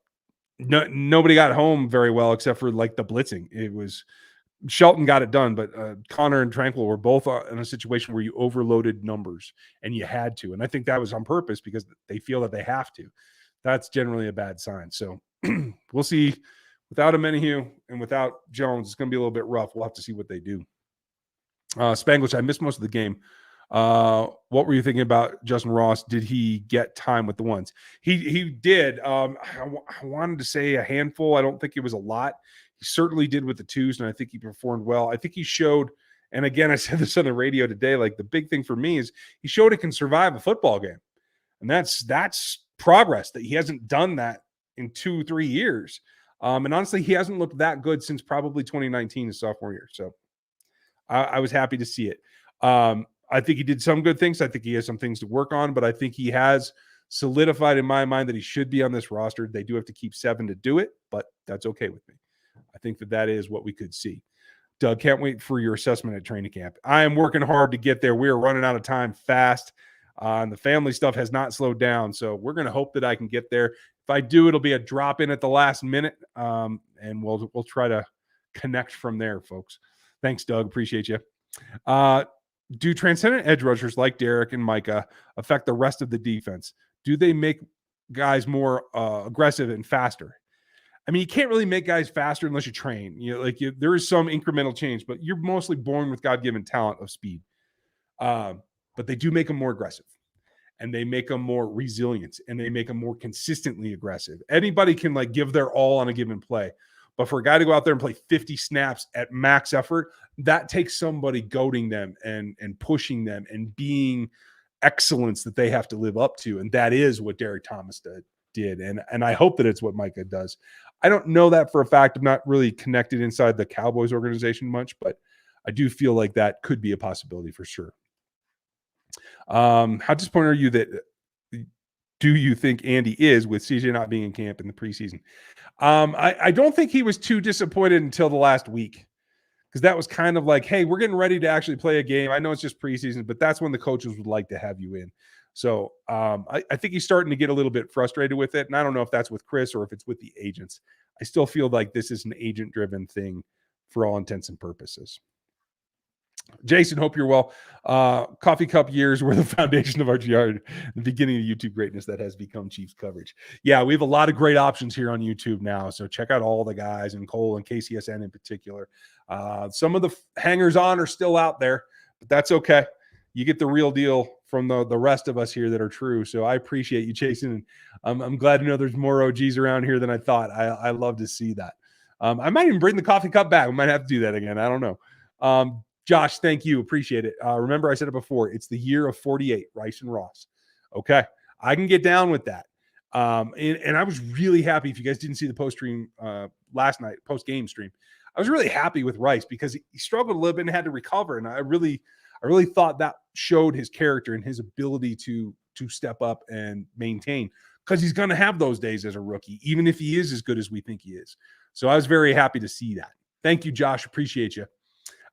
nobody got home very well except for like the blitzing. It was Shelton got it done, but Connor and Tranquil were both in a situation where you overloaded numbers and you had to. And I think that was on purpose because they feel that they have to. That's generally a bad sign. So we'll see. Without Amenahue and without Jones, it's going to be a little bit rough. We'll have to see what they do. Spanglish, I missed most of the game. What were you thinking about Justin Ross? Did he get time with the ones? He did. I wanted to say a handful. I don't think it was a lot. He certainly did with the twos, and I think he performed well. I think he showed, and again, I said this on the radio today, like the big thing for me is he showed he can survive a football game. And that's progress that he hasn't done that in 2-3 years. And honestly, he hasn't looked that good since probably 2019, his sophomore year. So I was happy to see it. I think he did some good things. I think he has some things to work on, but I think he has solidified in my mind that he should be on this roster. They do have to keep 7 to do it, but that's okay with me. I think that is what we could see. Doug, can't wait for your assessment at training camp. I am working hard to get there. We are running out of time fast. And the family stuff has not slowed down. So we're going to hope that I can get there. If I do, it'll be a drop in at the last minute. And we'll try to connect from there, folks. Thanks, Doug. Appreciate you. Do transcendent edge rushers like Derek and Micah affect the rest of the defense? Do they make guys more aggressive and faster? I mean, you can't really make guys faster unless you train. There is some incremental change, but you're mostly born with God-given talent of speed. But they do make them more aggressive, and they make them more resilient, and they make them more consistently aggressive. Anybody can give their all on a given play, but for a guy to go out there and play 50 snaps at max effort, that takes somebody goading them and pushing them and being excellence that they have to live up to. And that is what Derek Thomas did. And I hope that it's what Micah does. I don't know that for a fact. I'm not really connected inside the Cowboys organization much, but I do feel like that could be a possibility for sure. How disappointed are you that do you think Andy is with CJ not being in camp in the preseason? I don't think he was too disappointed until the last week, because that was kind of like, hey, we're getting ready to actually play a game. I know it's just preseason, but that's when the coaches would like to have you in. So I think he's starting to get a little bit frustrated with it. And I don't know if that's with Chris or if it's with the agents. I still feel like this is an agent-driven thing for all intents and purposes. Jason, hope you're well. Coffee cup years were the foundation of our yard, the beginning of YouTube greatness that has become Chiefs coverage. Yeah, we have a lot of great options here on YouTube now. So check out all the guys, and Cole and KCSN in particular. Some of the hangers on are still out there, but that's okay. You get the real deal from the rest of us here that are true. So I appreciate you, Jason. I'm glad to know there's more OGs around here than I thought. I love to see that. I might even bring the coffee cup back. We might have to do that again. I don't know. Josh, thank you. Appreciate it. Remember, I said it before. It's the year of 48, Rice and Ross. Okay. I can get down with that. And I was really happy. If you guys didn't see the post-stream last night, post-game stream, I was really happy with Rice because he struggled a little bit and had to recover. And I really thought that showed his character and his ability to step up and maintain, because he's going to have those days as a rookie, even if he is as good as we think he is. So I was very happy to see that. Thank you, Josh. Appreciate you.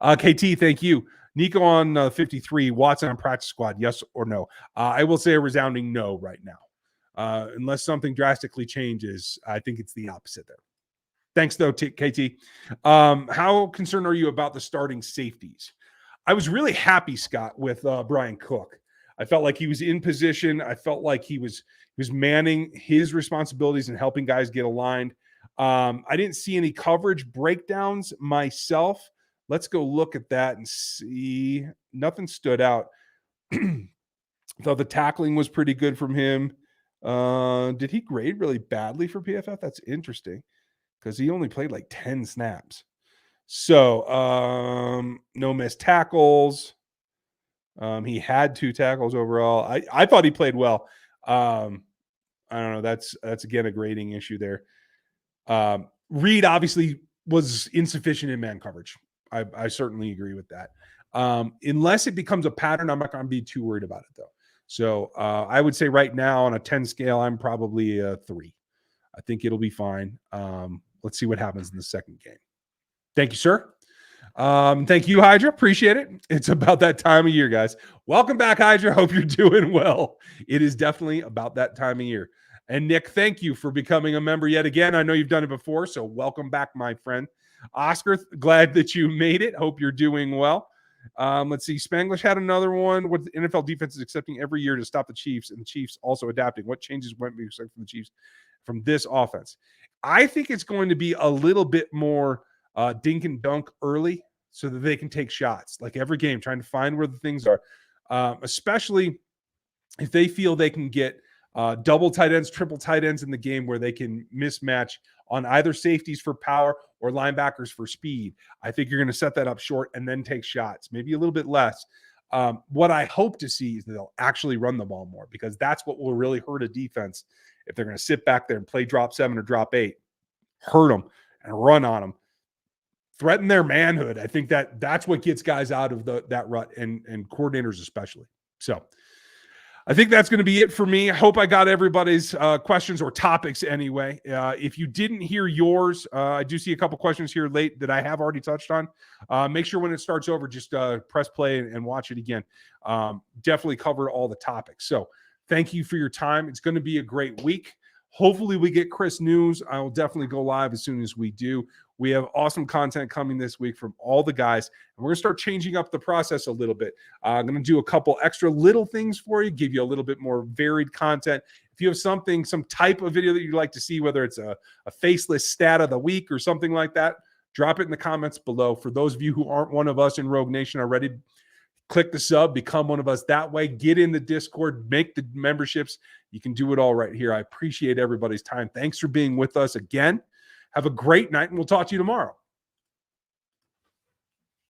KT, thank you. Nico on 53, Watson on practice squad, yes or no? I will say a resounding no right now. Unless something drastically changes, I think it's the opposite there. Thanks, though, KT. How concerned are you about the starting safeties? I was really happy, Scott, with Brian Cook. I felt like he was in position. I felt like he was manning his responsibilities and helping guys get aligned. I didn't see any coverage breakdowns myself. Let's go look at that and see. Nothing stood out. I thought the tackling was pretty good from him. Did he grade really badly for PFF? That's interesting, because he only played like 10 snaps. So no missed tackles. He had 2 tackles overall. I thought he played well. I don't know. That's again a grading issue there. Reed obviously was insufficient in man coverage. I certainly agree with that. Unless it becomes a pattern, I'm not going to be too worried about it, though. So I would say right now on a 10 scale, I'm probably a 3. I think it'll be fine. Let's see what happens in the second game. Thank you, sir. Thank you, Hydra. Appreciate it. It's about that time of year, guys. Welcome back, Hydra. Hope you're doing well. It is definitely about that time of year. And Nick, thank you for becoming a member yet again. I know you've done it before, so welcome back, my friend. Oscar, glad that you made it. Hope you're doing well. Let's see. Spanglish had another one. What the NFL defense is accepting every year to stop the Chiefs, and the Chiefs also adapting. What changes might be expected from the Chiefs from this offense? I think it's going to be a little bit more dink and dunk early so that they can take shots, like every game, trying to find where the things are, especially if they feel they can get double tight ends, triple tight ends in the game where they can mismatch on either safeties for power or linebackers for speed. I think you're going to set that up short and then take shots, maybe a little bit less. What I hope to see is that they'll actually run the ball more, because that's what will really hurt a defense if they're going to sit back there and play drop 7 or drop 8, hurt them and run on them, threaten their manhood. I think that's what gets guys out of that rut, and coordinators especially. So I think that's going to be it for me. I hope I got everybody's questions or topics anyway. If you didn't hear yours, I do see a couple questions here late that I have already touched on. Make sure when it starts over, just press play and watch it again. Definitely cover all the topics. So thank you for your time. It's going to be a great week. Hopefully we get Chris news. I will definitely go live as soon as we do. We have awesome content coming this week from all the guys, and we're going to start changing up the process a little bit. I'm going to do a couple extra little things for you, give you a little bit more varied content. If you have some type of video that you'd like to see, whether it's a faceless stat of the week or something like that, drop it in the comments below. For those of you who aren't one of us in Rogue Nation already, click the sub, become one of us that way, get in the Discord, make the memberships. You can do it all right here. I appreciate everybody's time. Thanks for being with us again. Have a great night, and we'll talk to you tomorrow.